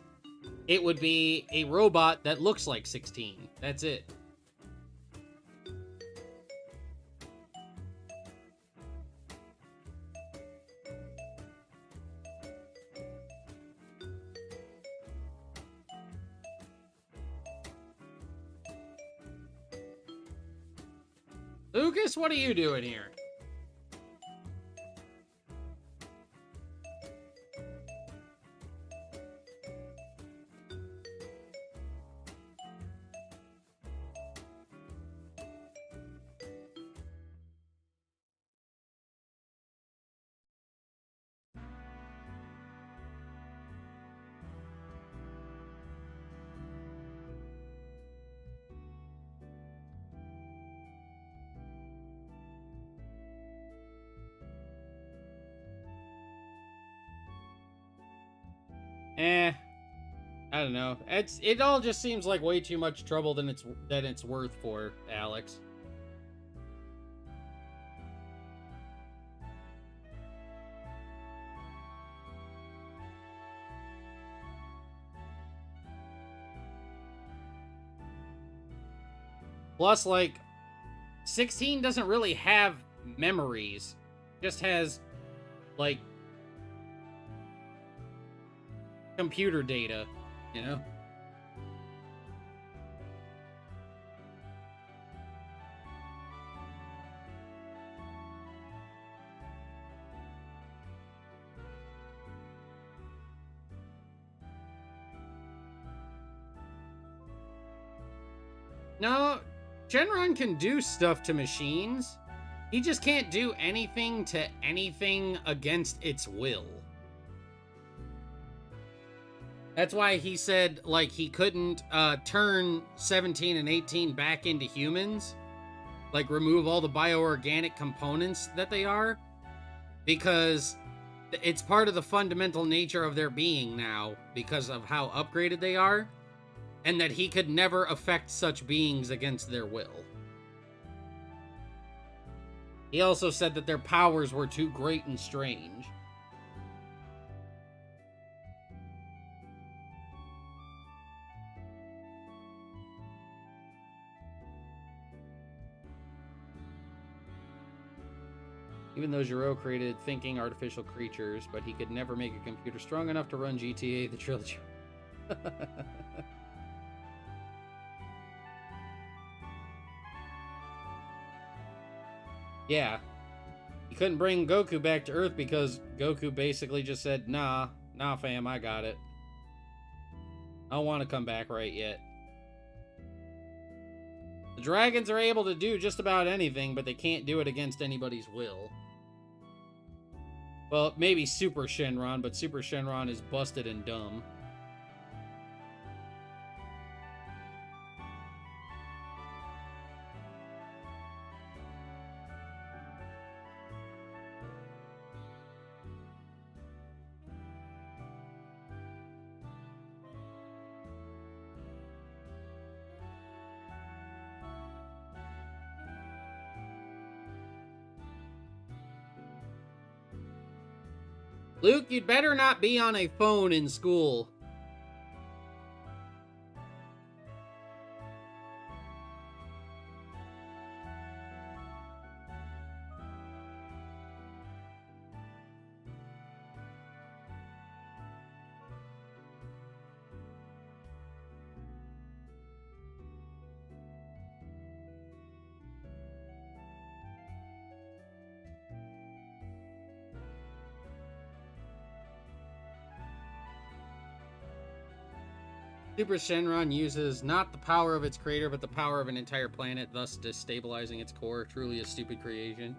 It would be a robot that looks like 16. That's it. Lucas, what are you doing here? I don't know. It all just seems like way too much trouble than it's worth for Alex. Plus, like, 16 doesn't really have memories. It just has, like, computer data, you know? No, Shenron can do stuff to machines. He just can't do anything to anything against its will. That's why he said, like, he couldn't turn 17 and 18 back into humans. Like, remove all the bioorganic components that they are. Because it's part of the fundamental nature of their being now, because of how upgraded they are. And that he could never affect such beings against their will. He also said that their powers were too great and strange. Even though Giro created thinking artificial creatures, but he could never make a computer strong enough to run GTA the trilogy. Yeah. He couldn't bring Goku back to Earth because Goku basically just said, nah, fam, I got it. I don't want to come back right yet. The dragons are able to do just about anything, but they can't do it against anybody's will. Well, maybe Super Shenron, but Super Shenron is busted and dumb. Luke, you'd better not be on a phone in school. Super Shenron uses not the power of its creator, but the power of an entire planet, thus destabilizing its core. Truly a stupid creation.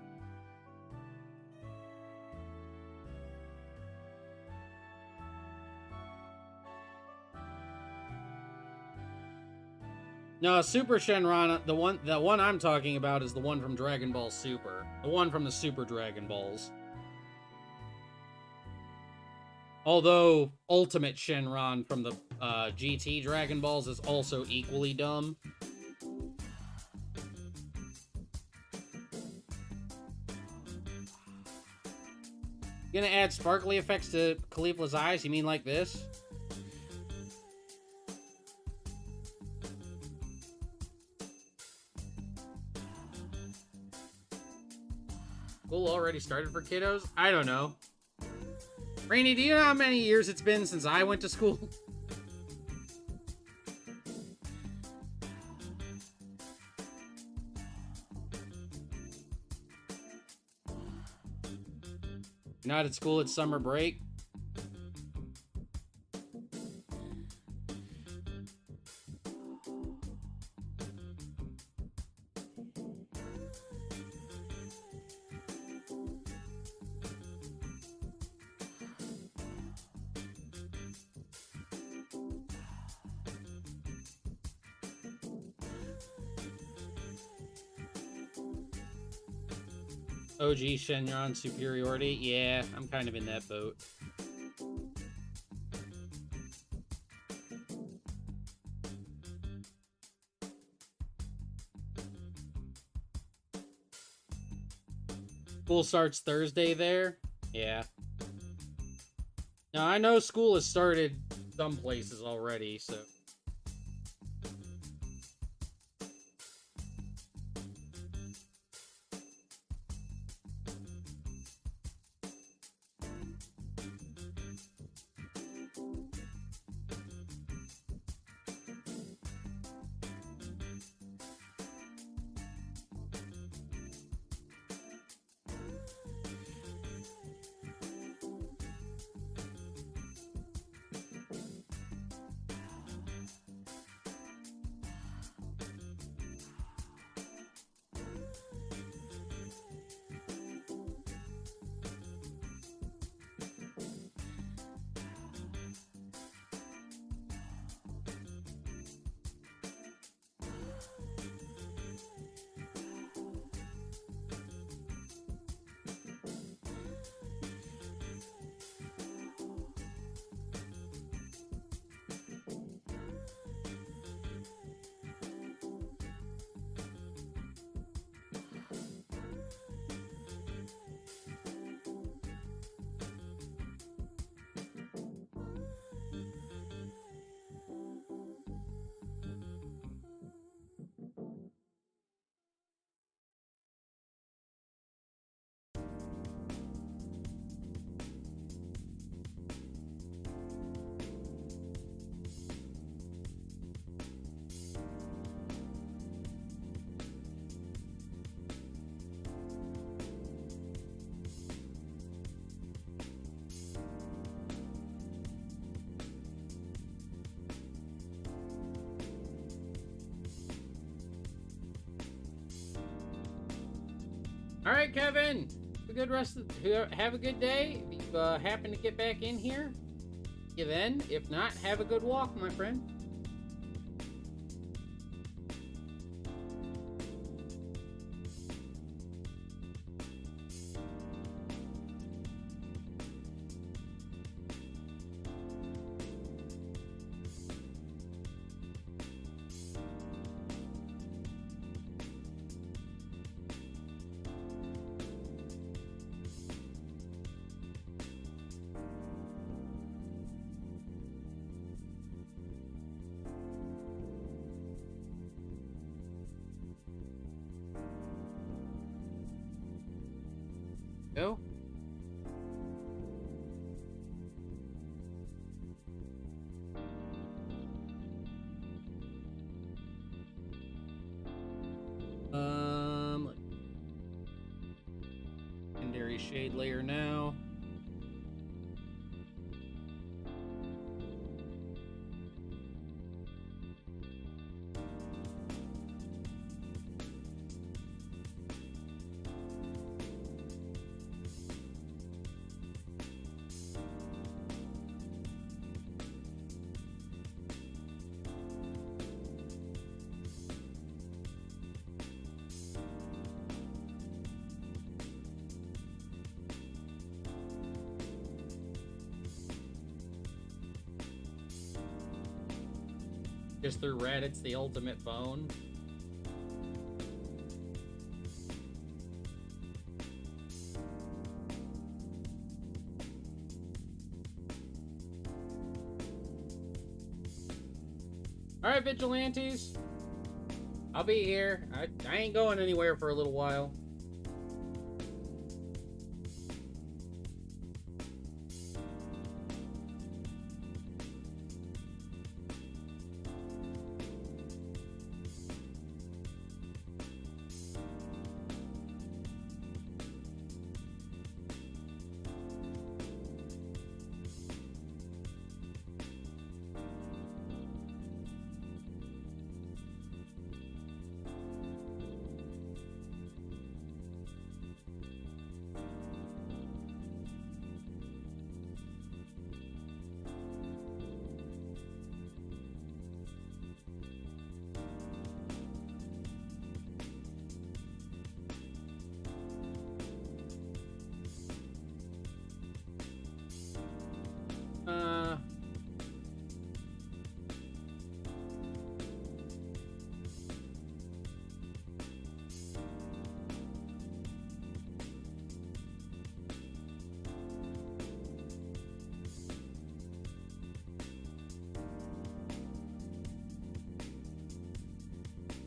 No, Super Shenron, the one I'm talking about is the one from Dragon Ball Super. The one from the Super Dragon Balls. Although Ultimate Shenron from the GT Dragon Balls is also equally dumb. You gonna add sparkly effects to Caulifla's eyes? You mean like this? School already started for kiddos? I don't know. Rainy, do you know how many years it's been since I went to school? You're not at school, it's summer break. OG Shenron superiority? Yeah, I'm kind of in that boat. School starts Thursday there? Yeah. Now, I know school has started some places already, so... right, Kevin. Have a good have a good day. If you happen to get back in here, you then. If not, have a good walk, my friend. Go. Secondary shade layer now. Just through Reddit's the ultimate phone. Alright, vigilantes. I'll be here. I ain't going anywhere for a little while.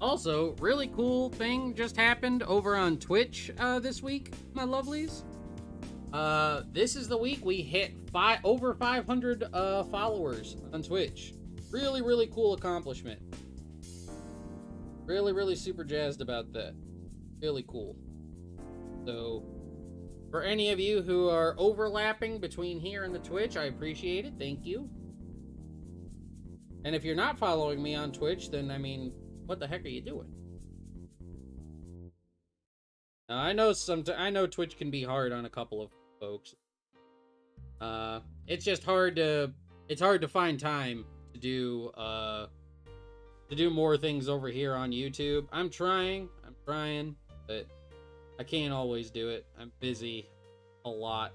Also, really cool thing just happened over on Twitch this week, my lovelies. This is the week we hit over 500 followers on Twitch. Really, really cool accomplishment. Really, really super jazzed about that. Really cool. So, for any of you who are overlapping between here and the Twitch, I appreciate it. Thank you. And if you're not following me on Twitch, then, I mean, what the heck are you doing? Now, I know Twitch can be hard on a couple of folks. It's just hard to find time to do more things over here on YouTube. I'm trying, but I can't always do it. I'm busy a lot.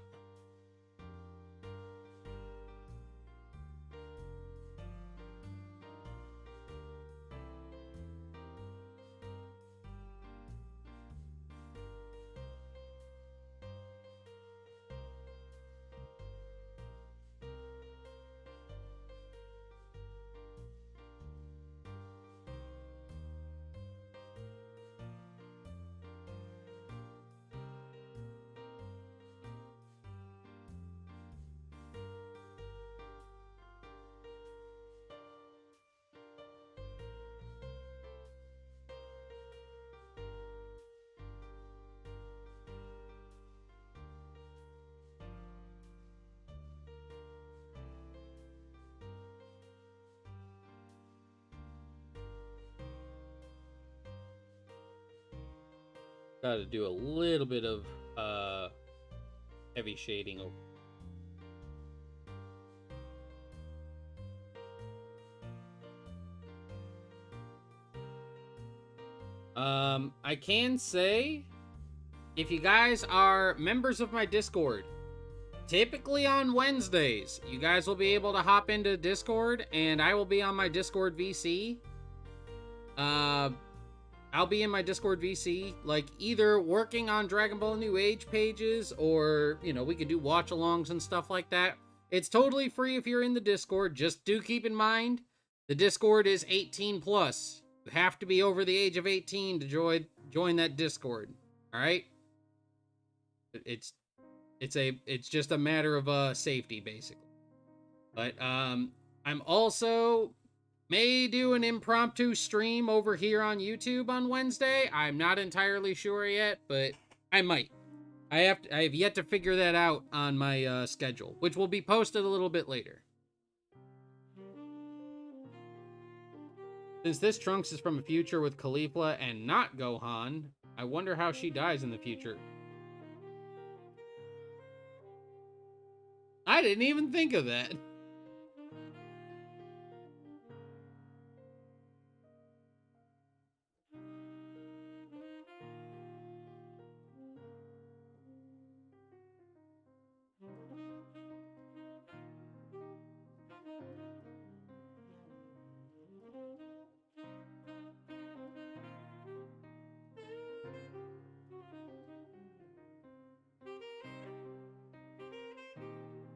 Got to do a little bit of heavy shading over. I can say, if you guys are members of my Discord, typically on Wednesdays, you guys will be able to hop into Discord, and I will be on my Discord VC. I'll be in my Discord VC, like, either working on Dragon Ball New Age pages, or, you know, we could do watch-alongs and stuff like that. It's totally free if you're in the Discord. Just do keep in mind, the Discord is 18 plus. You have to be over the age of 18 to join that Discord. All right? It's just a matter of safety, basically. But I'm also may do an impromptu stream over here on YouTube on Wednesday. I'm not entirely sure yet, but I might. I have yet to figure that out on my schedule, which will be posted a little bit later. Since this Trunks is from a future with Caulifla and not Gohan, I wonder how she dies in the future. I didn't even think of that.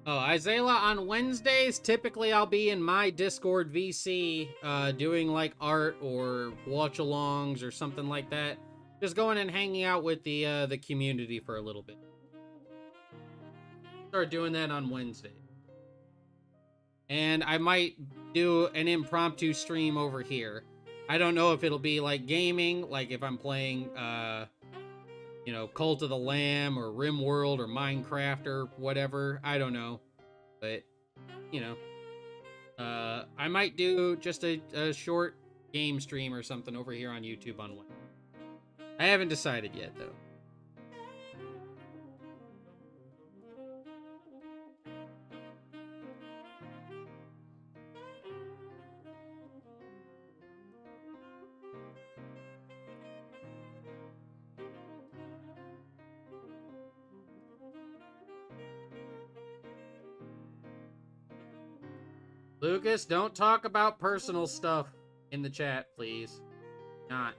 Oh, Isaiah, on Wednesdays, typically I'll be in my Discord VC, doing like art or watch-alongs or something like that. Just going and hanging out with the community for a little bit. Start doing that on Wednesday. And I might do an impromptu stream over here. I don't know if it'll be like gaming, like if I'm playing, you know, Cult of the Lamb or RimWorld or Minecraft or whatever. I don't know. But, you know, I might do just a short game stream or something over here on YouTube on Wednesday. I haven't decided yet, though. Lucas, don't talk about personal stuff in the chat, please. Not.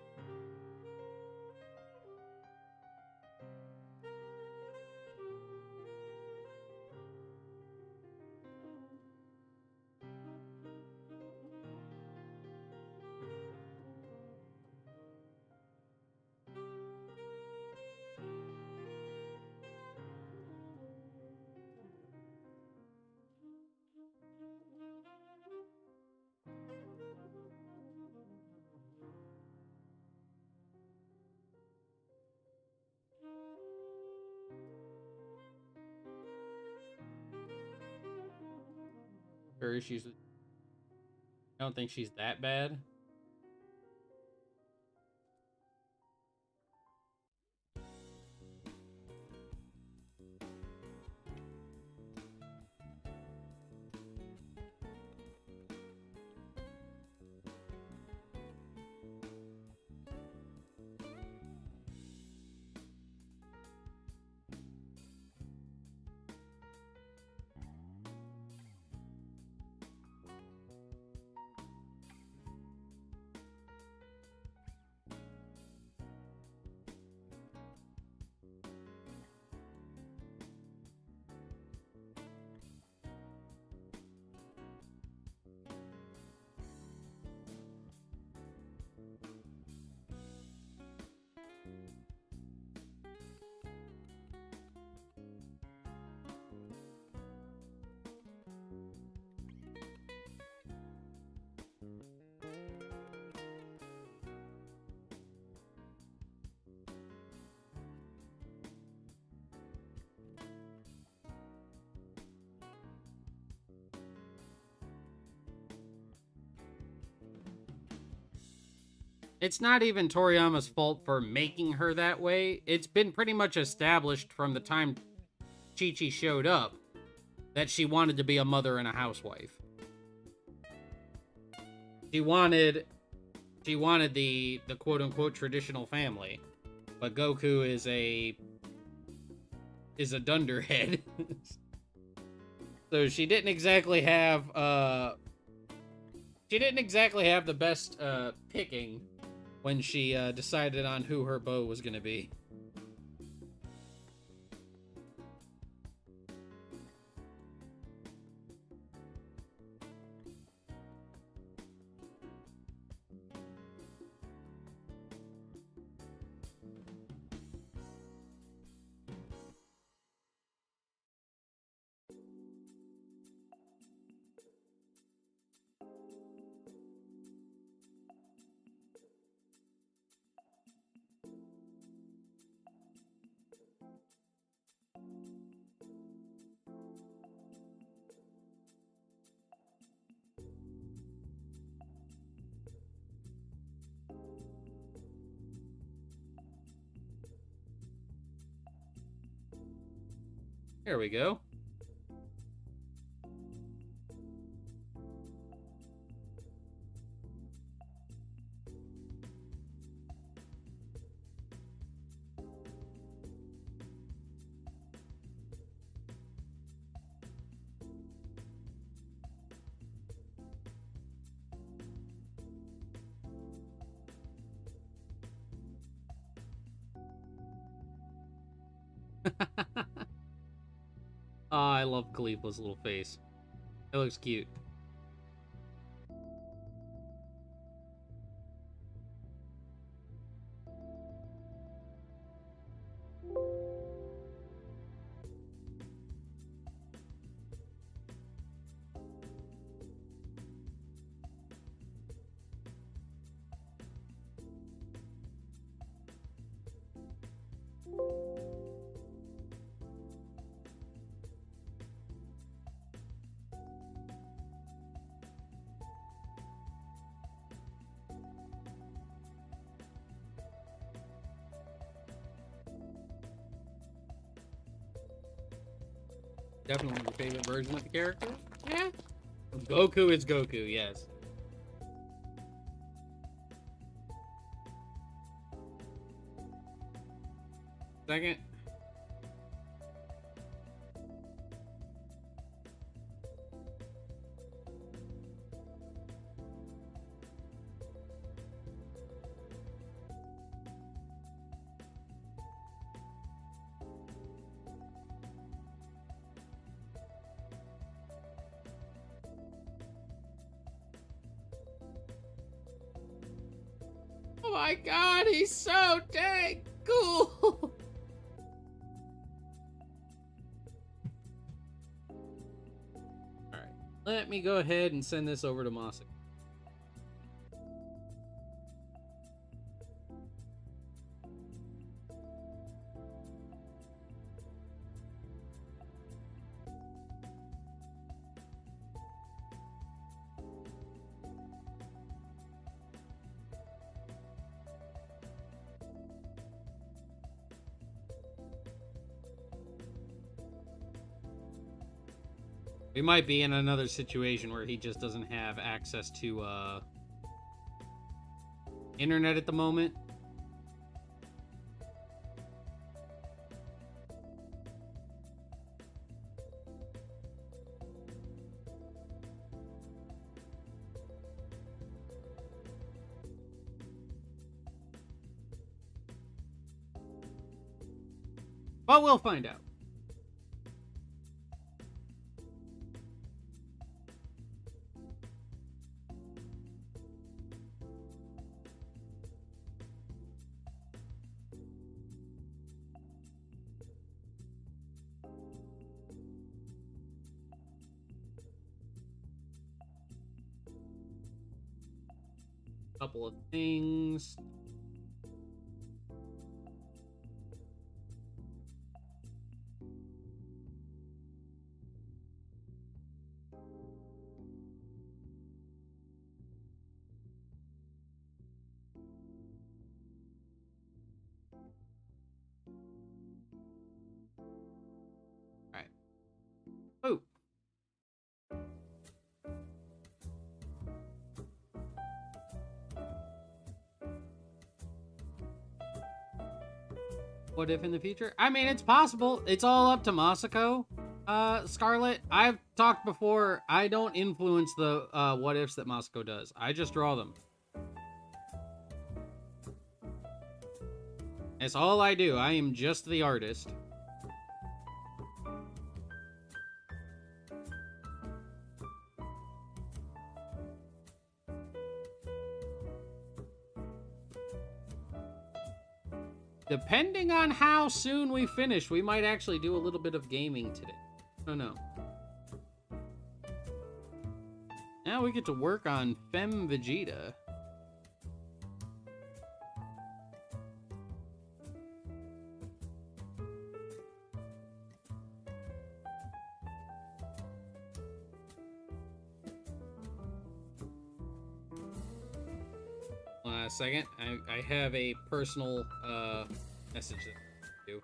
Her issues. I don't think she's that bad. it's not even Toriyama's fault for making her that way. It's been pretty much established from the time Chi-Chi showed up that she wanted to be a mother and a housewife. She wanted the quote unquote traditional family, but Goku is a dunderhead. So she didn't exactly have the best picking when she decided on who her beau was gonna be. There we go. Oh, I love Khalifa's little face. It looks cute. Definitely my favorite version of the character. Yeah. Goku is Goku, yes. Second. Oh my god, he's so dang cool! Alright, let me go ahead and send this over to Misc. We might be in another situation where he just doesn't have access to internet at the moment. But we'll find out. Couple of things. What if in the future? I mean, it's possible. It's all up to Masako. Scarlet, I've talked before. I don't influence the what ifs that Masako does. I just draw them. That's all I do. I am just the artist. Depending on how soon we finish, we might actually do a little bit of gaming today. I don't know. Now we get to work on Femme Vegeta. Second, I have a personal message to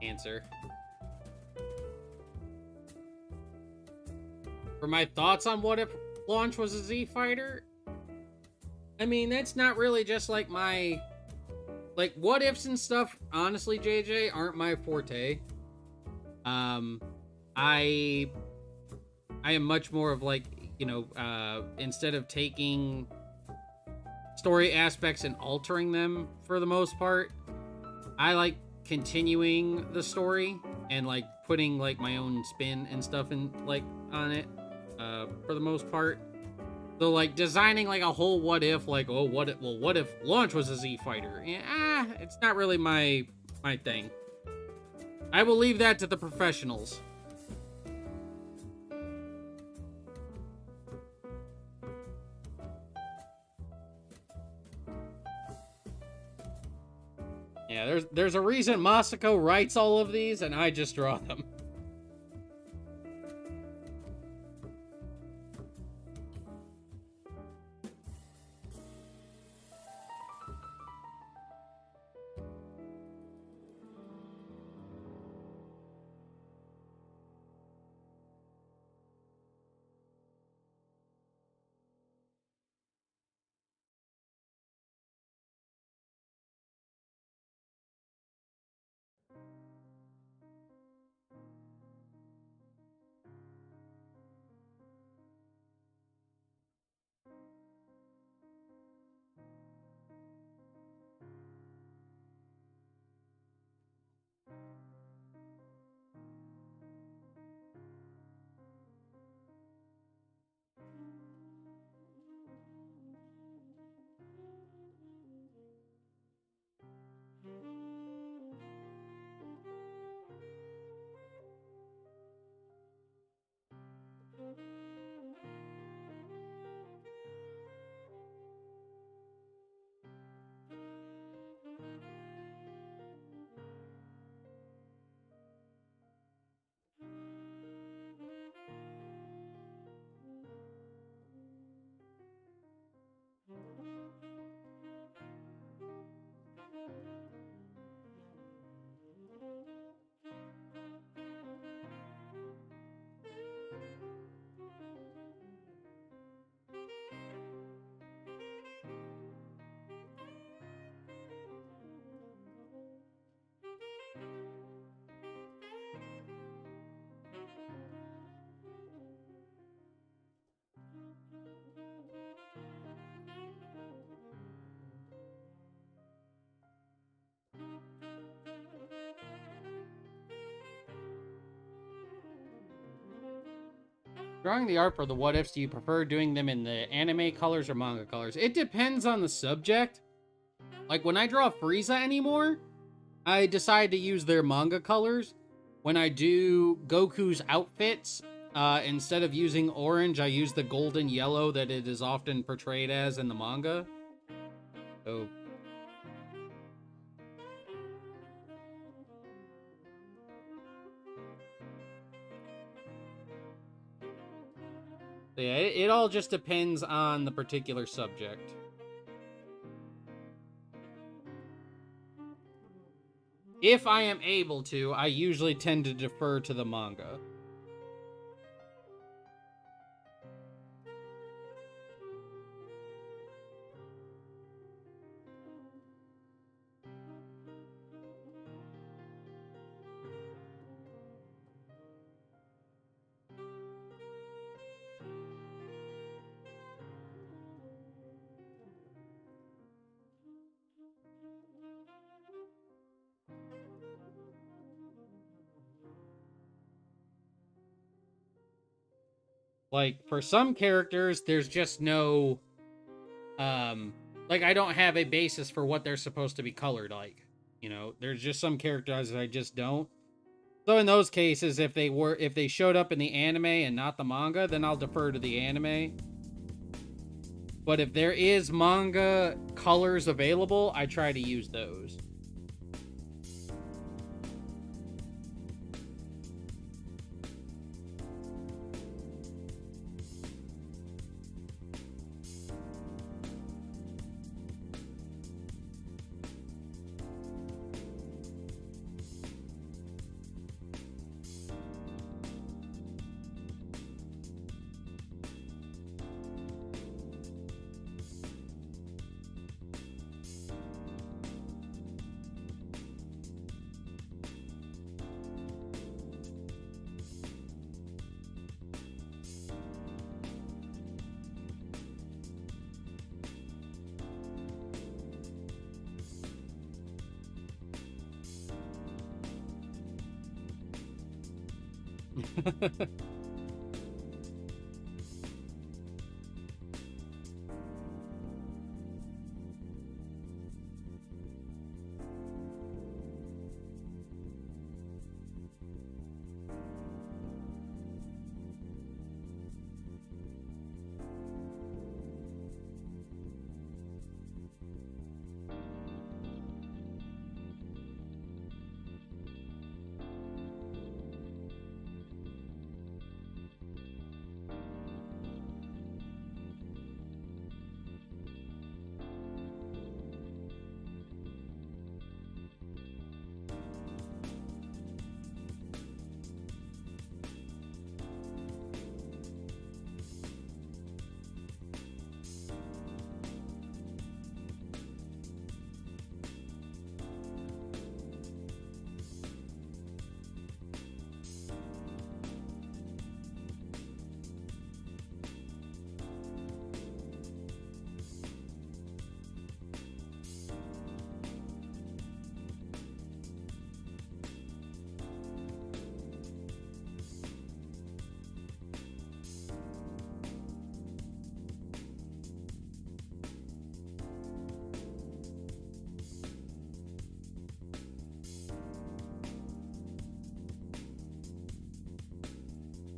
answer. For my thoughts on what if Launch was a Z fighter, I mean, that's not really just like my, like, what ifs and stuff, honestly, JJ, aren't my forte. I am much more of like, you know, instead of taking story aspects and altering them for the most part, I like continuing the story and like putting like my own spin and stuff in like on it for the most part. So like designing like a whole what if, like, oh, what if Launch was a Z fighter? Yeah, it's not really my thing. I will leave that to the professionals. Yeah, there's a reason Masako writes all of these, and I just draw them. Drawing the art for the what ifs, do you prefer doing them in the anime colors or manga colors? It depends on the subject. Like when I draw Frieza anymore, I decide to use their manga colors. When I do Goku's outfits, instead of using orange, I use the golden yellow that it is often portrayed as in the manga. So yeah, it all just depends on the particular subject. If I am able to, I usually tend to defer to the manga. Like, for some characters, there's just no, like, I don't have a basis for what they're supposed to be colored like. You know, there's just some characters that I just don't. So in those cases, if they showed up in the anime and not the manga, then I'll defer to the anime. But if there is manga colors available, I try to use those.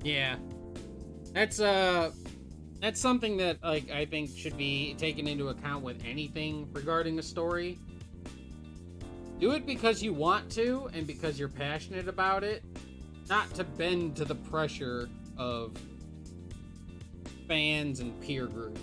Yeah. That's something that, like, I think should be taken into account with anything regarding a story. Do it because you want to and because you're passionate about it, not to bend to the pressure of fans and peer group.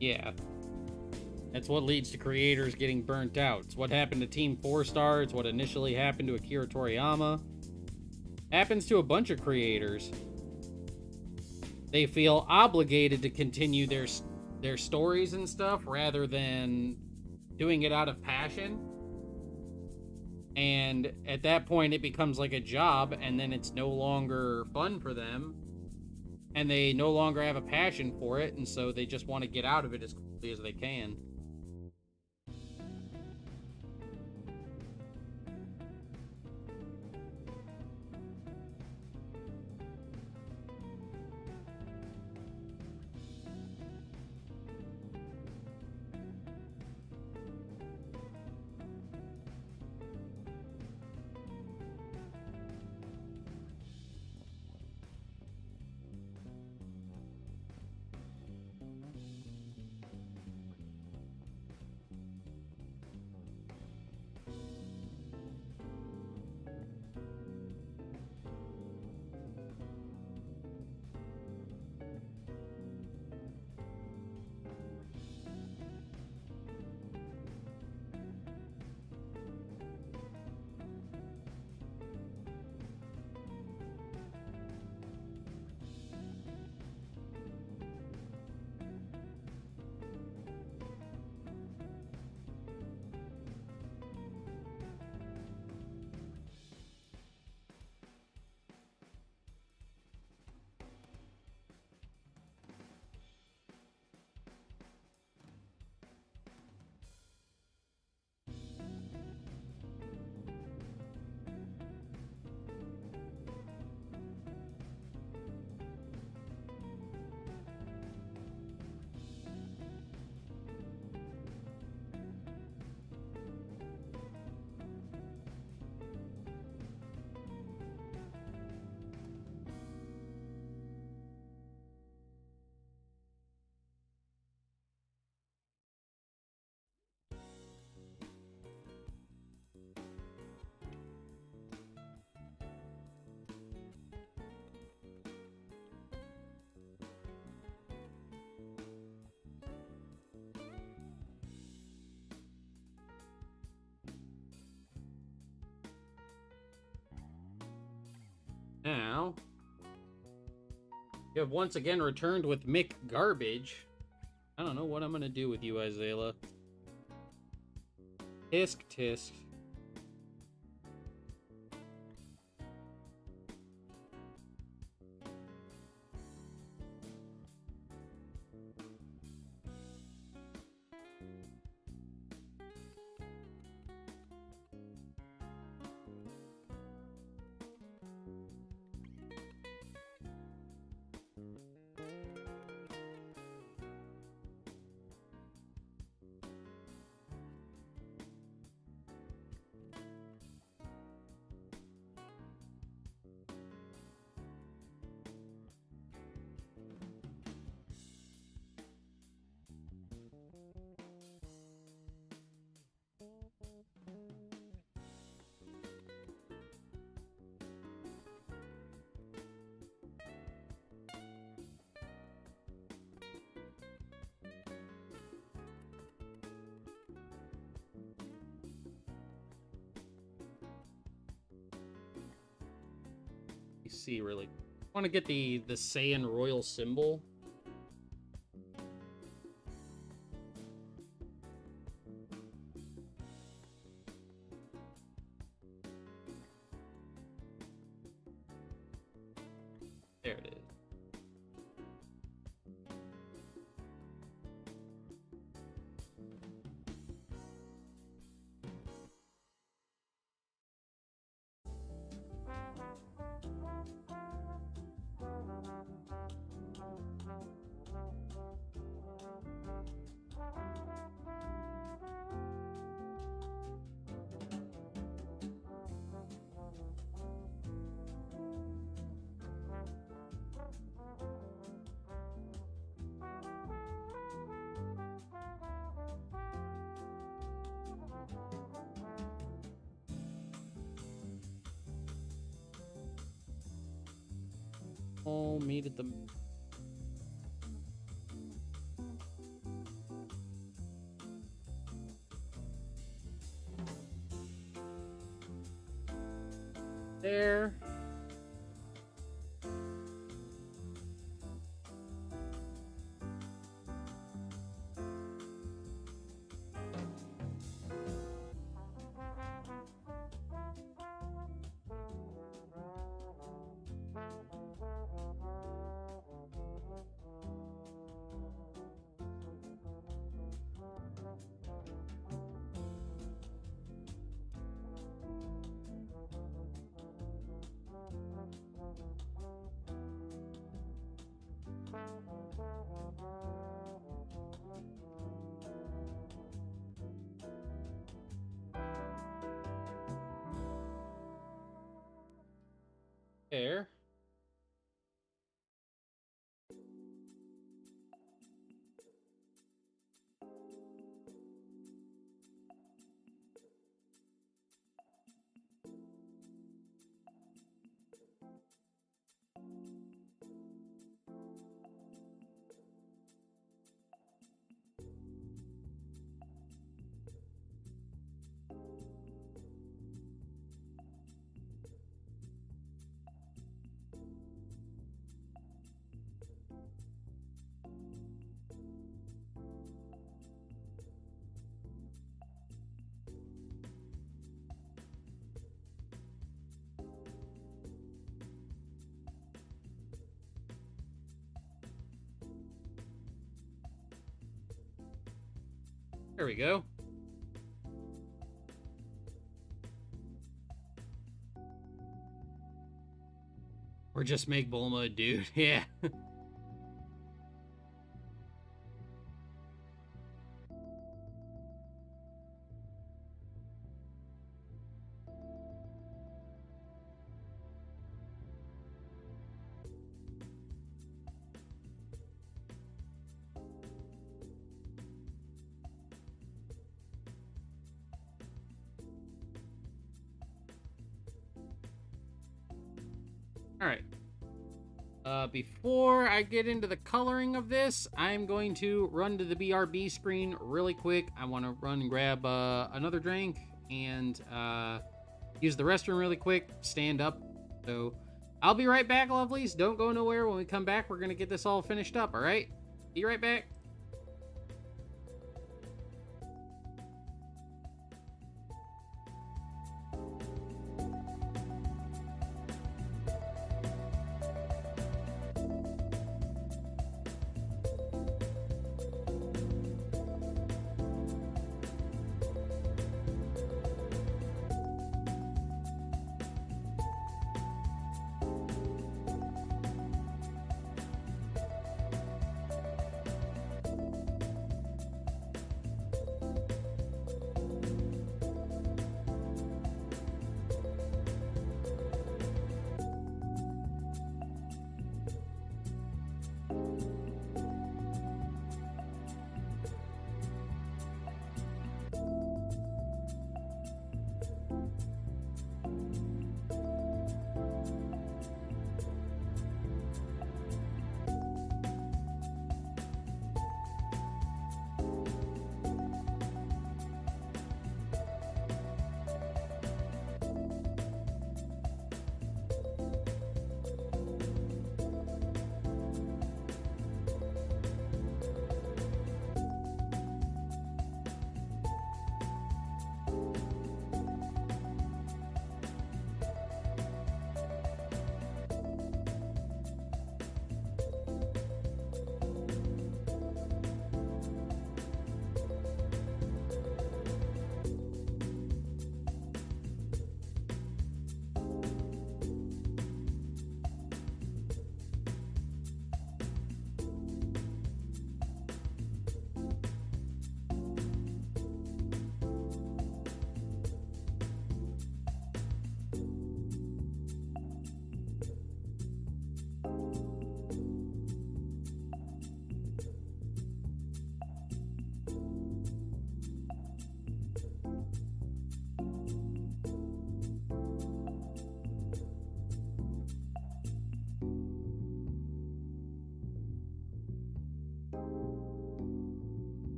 Yeah. That's what leads to creators getting burnt out. It's what happened to Team 4 Star. It's what initially happened to Akira Toriyama. Happens to a bunch of creators. They feel obligated to continue their stories and stuff rather than doing it out of passion. And at that point, it becomes like a job, and then it's no longer fun for them. And they no longer have a passion for it, and so they just want to get out of it as quickly as they can. Now, you have once again returned with Mick Garbage. I don't know what I'm gonna do with you, Isaiah. Tisk tisk. See, really, I want to get the Saiyan royal symbol. There it is. All meet at the... There. There. There we go. Or just make Bulma a dude. Yeah. All right. Before I get into the coloring of this, I'm going to run to the BRB screen really quick. I want to run and grab another drink and use the restroom really quick, stand up. So I'll be right back, lovelies. Don't go nowhere. When we come back, we're going to get this all finished up, all right? Be right back.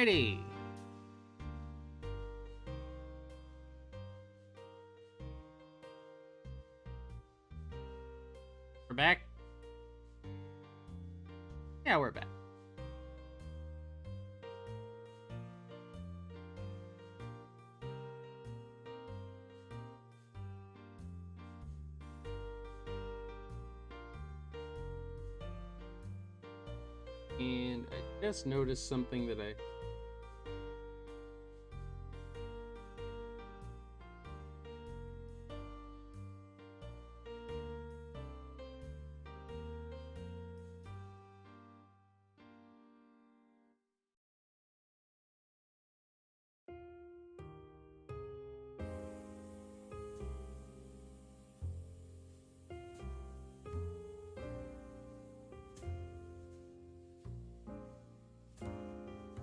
Alrighty. We're back? Yeah, we're back. And I just noticed something that I...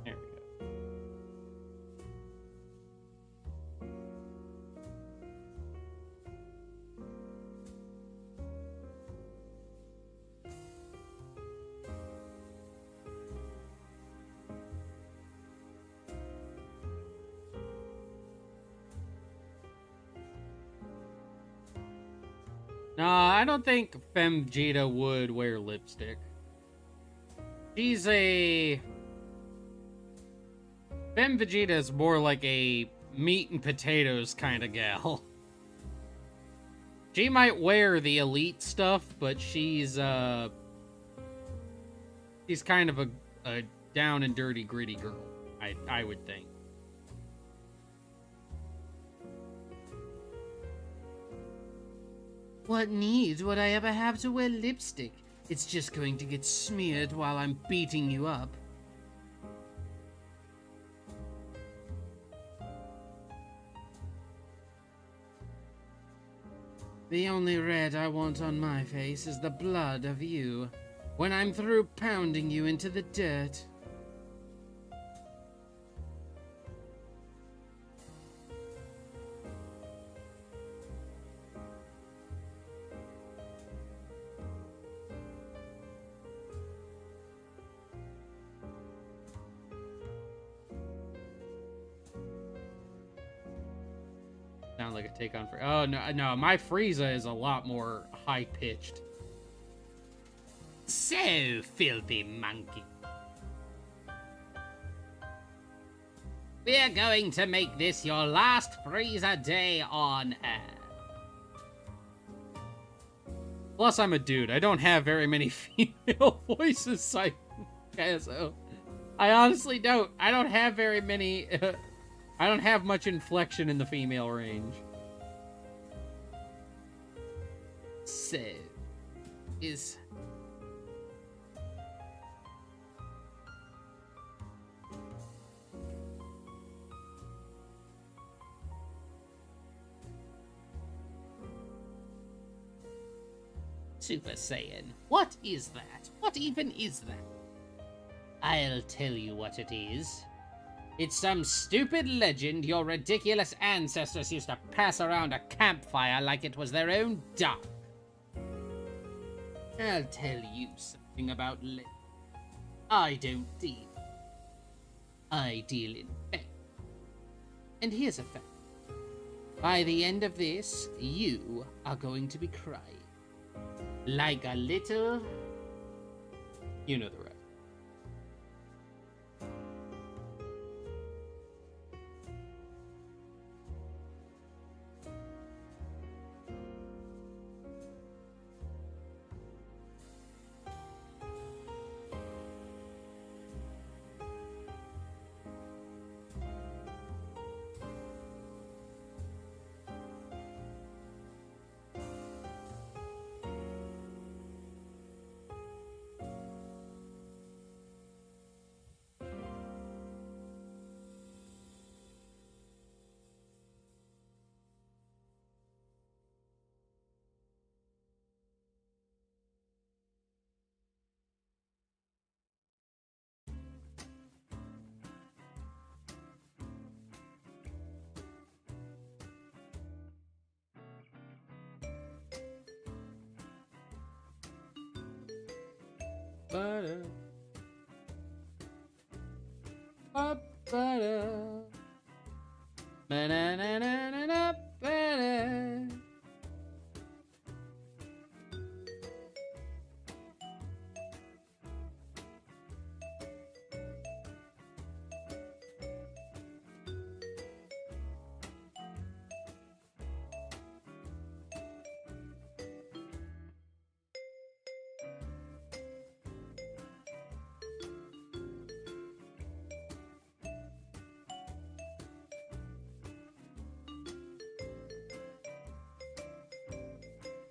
There we go. I don't think Femme Vegeta would wear lipstick. She's a... Femme Vegeta is more like a meat and potatoes kind of gal. She might wear the elite stuff, but she's kind of a down and dirty, gritty girl, I would think. What need would I ever have to wear lipstick? It's just going to get smeared while I'm beating you up. The only red I want on my face is the blood of you, when I'm through pounding you into the dirt. Sound like a take on oh no, my Frieza is a lot more high-pitched. So, filthy monkey. We're going to make this your last Frieza day on Earth. Plus, I'm a dude. I don't have very many female voices, so I honestly don't. I don't have very many... I don't have much inflection in the female range. So, is... Super Saiyan. What is that? What even is that? I'll tell you what it is. It's some stupid legend your ridiculous ancestors used to pass around a campfire like it was their own dog. I'll tell you something about legend. I don't deal. I deal in fact. And here's a fact. By the end of this, you are going to be crying. Like a little... You know the rest. Butter. Up, butter. Ba-na-na-na-na-na, butter.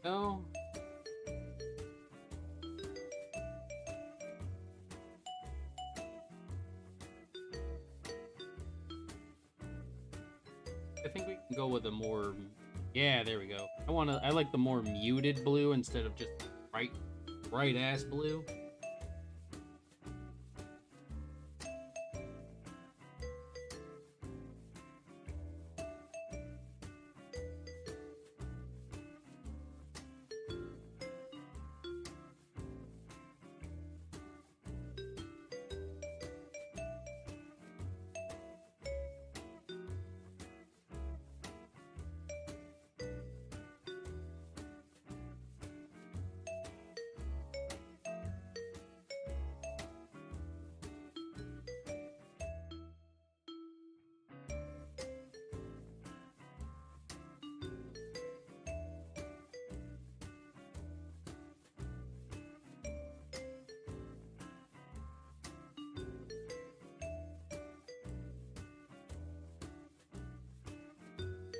No. I think we can go with a more... Yeah, there we go. I like the more muted blue instead of just bright ass blue.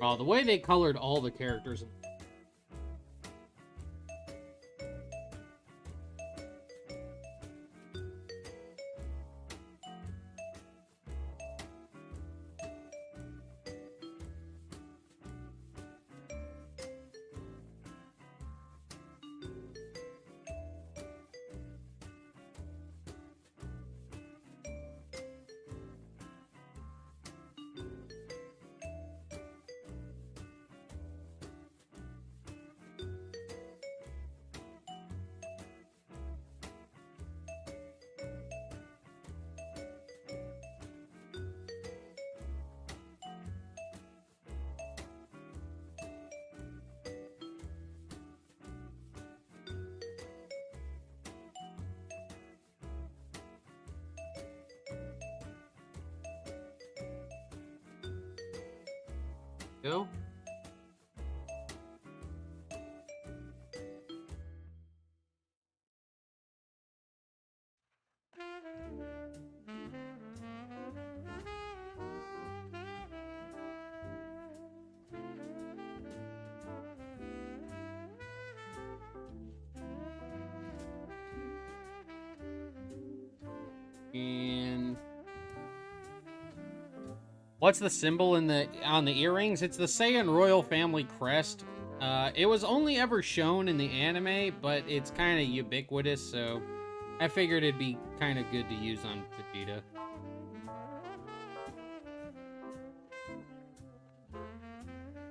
Oh, the way they colored all the characters. Go. And what's the symbol on the earrings? It's the Saiyan royal family crest. It was only ever shown in the anime, but it's kind of ubiquitous, so I figured it'd be kind of good to use on Vegeta.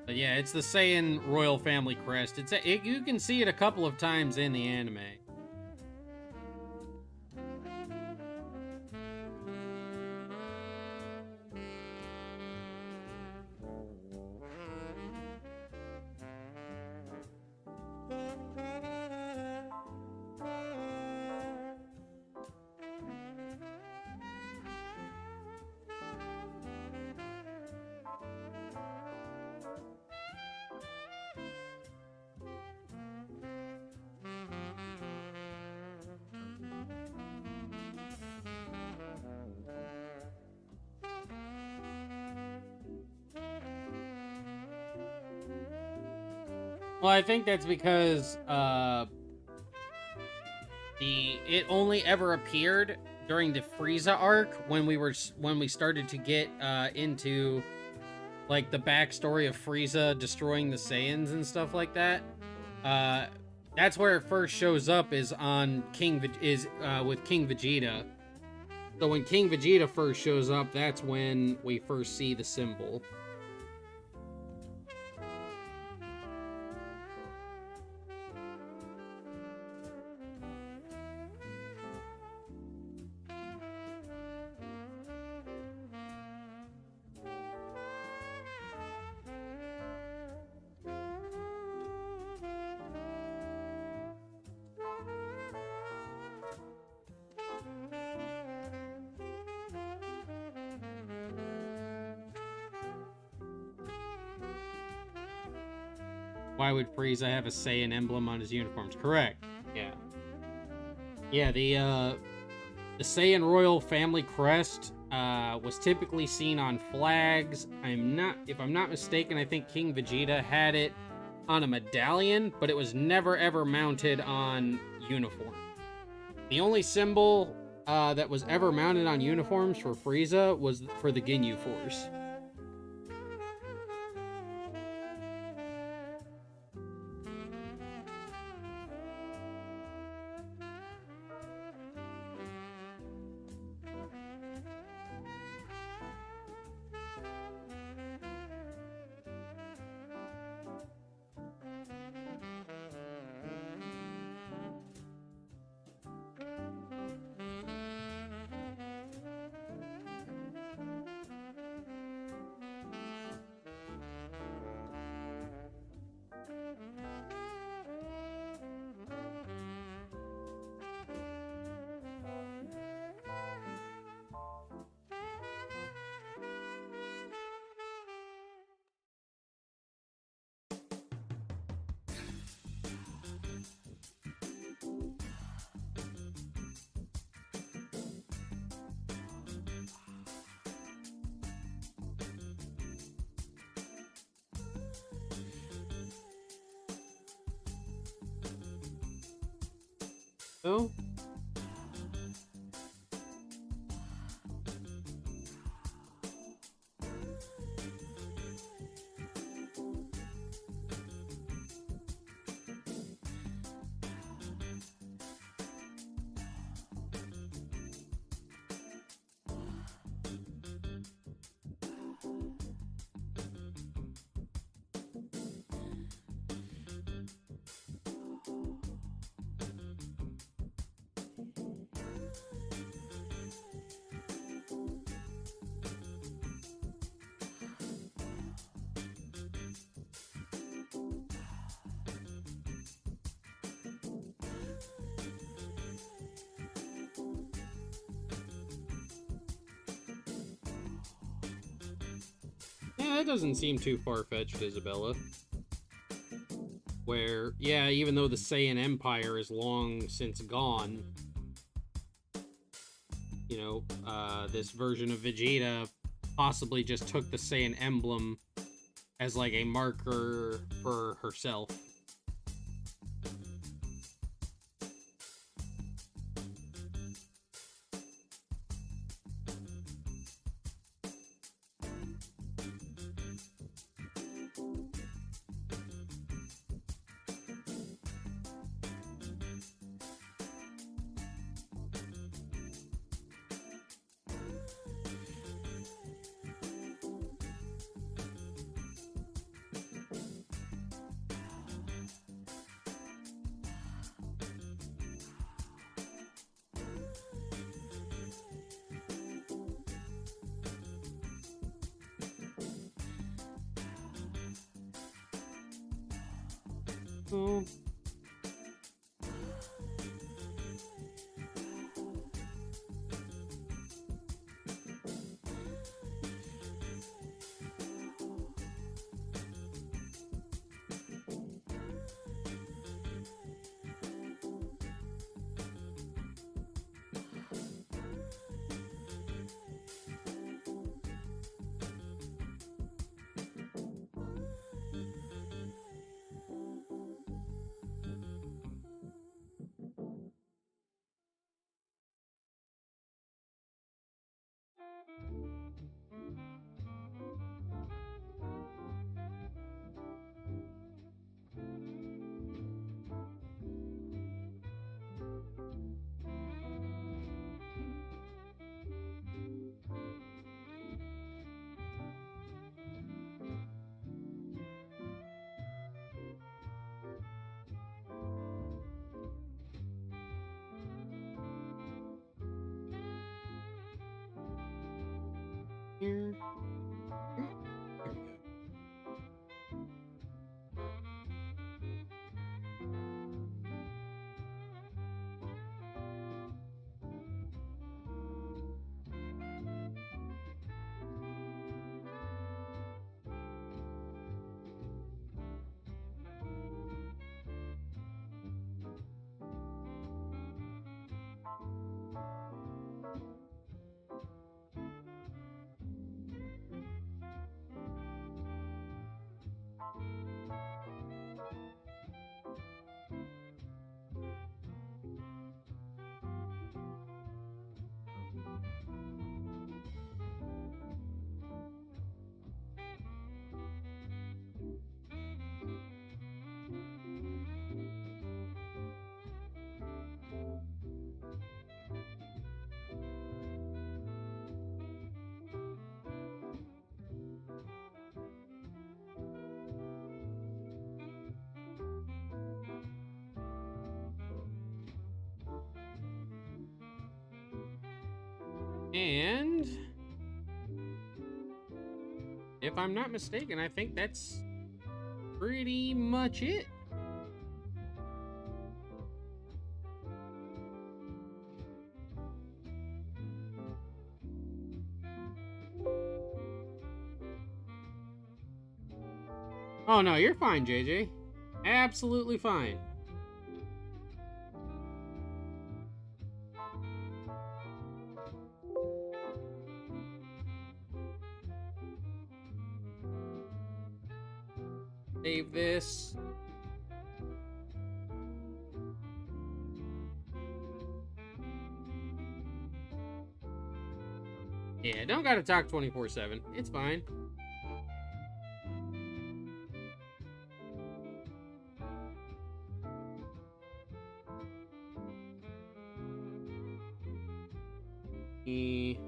But yeah, it's the Saiyan royal family crest. You can see it a couple of times in the anime. Well, I think that's because it only ever appeared during the Frieza arc when we started to get into like the backstory of Frieza destroying the Saiyans and stuff like that. That's where it first shows up is on with King Vegeta. So when King Vegeta first shows up, that's when we first see the symbol. Why would Frieza have a Saiyan emblem on his uniforms? Correct. Yeah. Yeah, the Saiyan royal family crest was typically seen on flags. If I'm not mistaken, I think King Vegeta had it on a medallion, but it was never ever mounted on uniform. The only symbol that was ever mounted on uniforms for Frieza was for the Ginyu Force. Oh. Yeah, that doesn't seem too far-fetched, Isabella. Where, yeah, even though the Saiyan Empire is long since gone, you know, this version of Vegeta possibly just took the Saiyan emblem as like a marker for herself. Oh. Here. Here we go. And if I'm not mistaken, I think that's pretty much it. Oh no, you're fine, JJ. Absolutely fine. Save this. gotta talk 24/7. It's fine. Okay.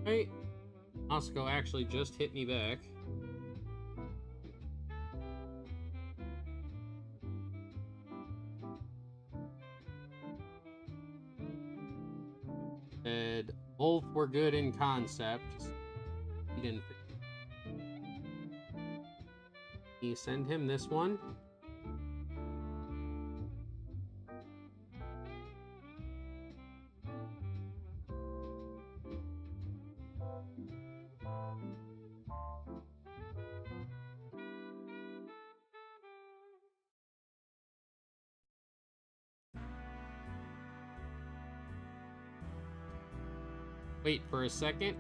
Hey, Masako actually just hit me back. Said both were good in concept. He didn't. You send him this one. Wait for a second.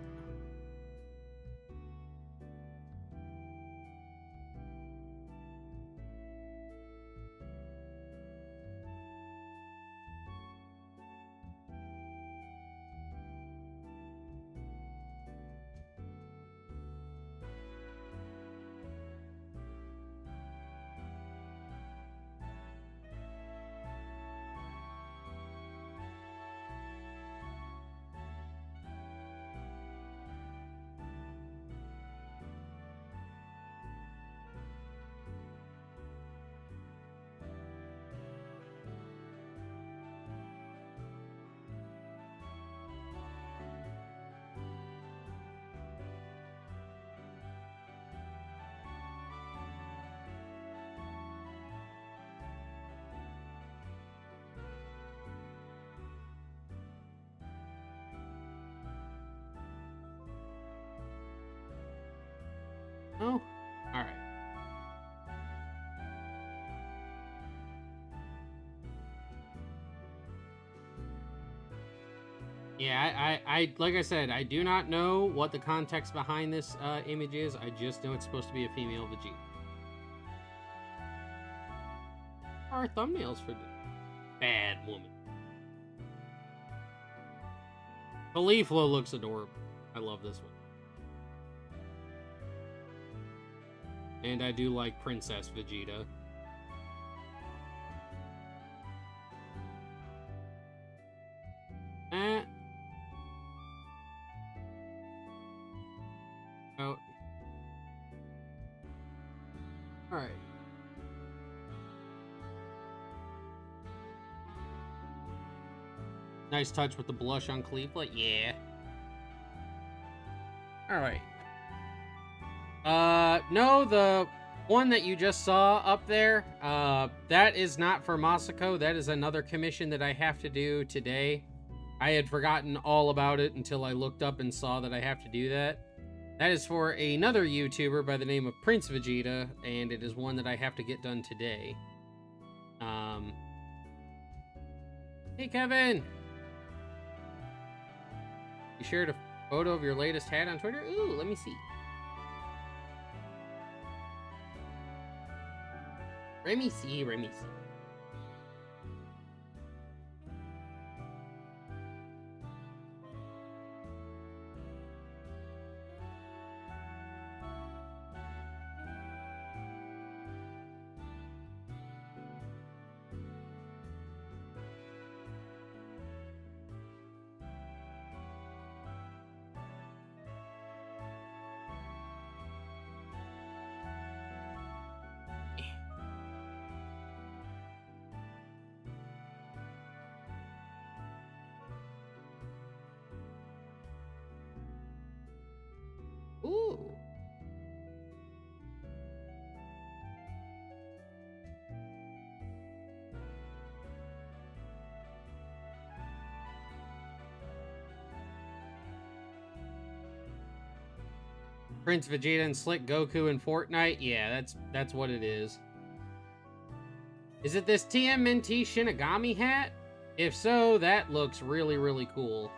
Oh, all right. Yeah, I like I said, I do not know what the context behind this image is. I just know it's supposed to be a female Vegeta. Our thumbnails for this bad woman. Caulifla looks adorable. I love this one. And I do like Princess Vegeta. Oh. Alright. Nice touch with the blush on Caulifla. Yeah. Alright. No, the one that you just saw up there, that is not for Masako. That is another commission that I have to do today. I had forgotten all about it until I looked up and saw that I have to do that. That is for another YouTuber by the name of Prince Vegeta, and it is one that I have to get done today. Hey, Kevin! You shared a photo of your latest hat on Twitter? Ooh, let me see. Let me see. Ooh. Prince Vegeta and Slick Goku in Fortnite? Yeah, that's what it is. Is it this TMNT Shinigami hat? If so, that looks really, really cool.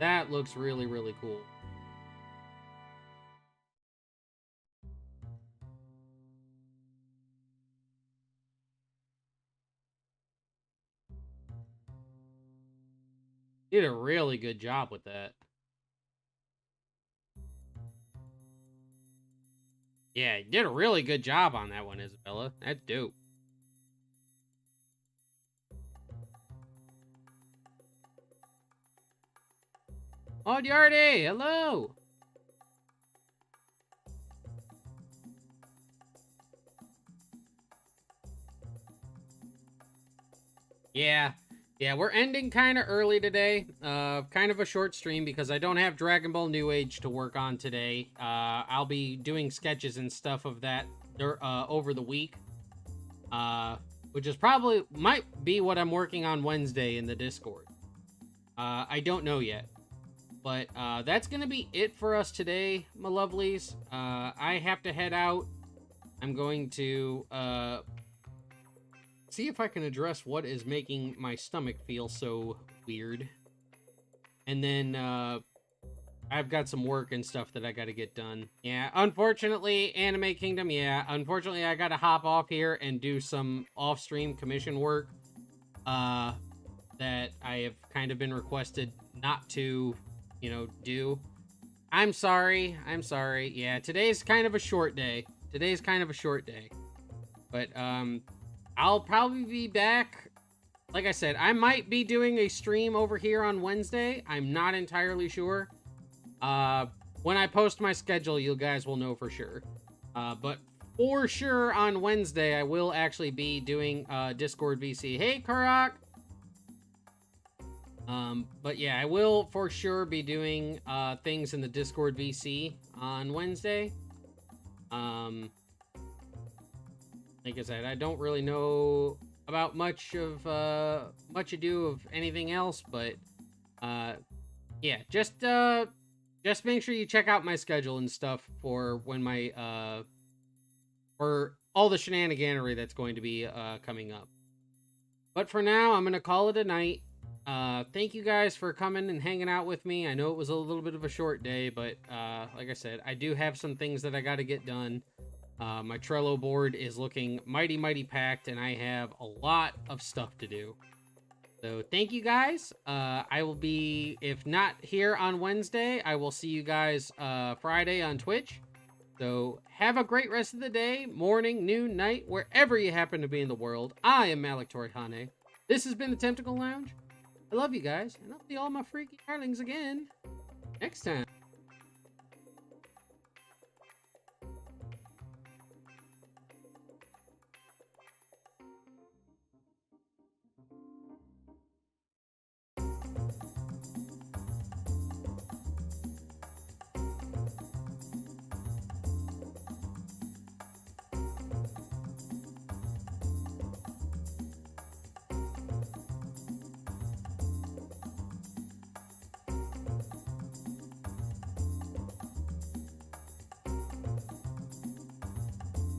That looks really, really cool. Did a really good job with that. Yeah, you did a really good job on that one, Isabella. That's dope. Oh, Yardy, hello. Yeah, we're ending kind of early today. Kind of a short stream because I don't have Dragon Ball New Age to work on today. I'll be doing sketches and stuff of that over the week. Which is probably might be what I'm working on Wednesday in the Discord. I don't know yet. But that's going to be it for us today, my lovelies. I have to head out. I'm going to see if I can address what is making my stomach feel so weird. And then I've got some work and stuff that I got to get done. Yeah, unfortunately, Anime Kingdom, unfortunately I got to hop off here and do some off-stream commission work that I have kind of been requested not to, do. I'm sorry. Yeah, today's kind of a short day. But, I'll probably be back. Like I said, I might be doing a stream over here on Wednesday. I'm not entirely sure. When I post my schedule, you guys will know for sure. But for sure on Wednesday, I will actually be doing, Discord VC. Hey, Karak! But yeah, I will for sure be doing, things in the Discord VC on Wednesday. Like I said, I don't really know about much ado of anything else, but, yeah, just make sure you check out my schedule and stuff for when my, for all the shenaniganery that's going to be, coming up. But for now, I'm going to call it a night. Thank you guys for coming and hanging out with me. I know it was a little bit of a short day, but, like I said, I do have some things that I got to get done. My Trello board is looking mighty packed, and I have a lot of stuff to do. So thank you guys. I will be, if not here on Wednesday, I will see you guys Friday on Twitch. So have a great rest of the day, morning, noon, night, wherever you happen to be in the world. I am MasakoX. This has been the Tentacle Lounge. I love you guys, and I'll see all my freaky darlings again next time.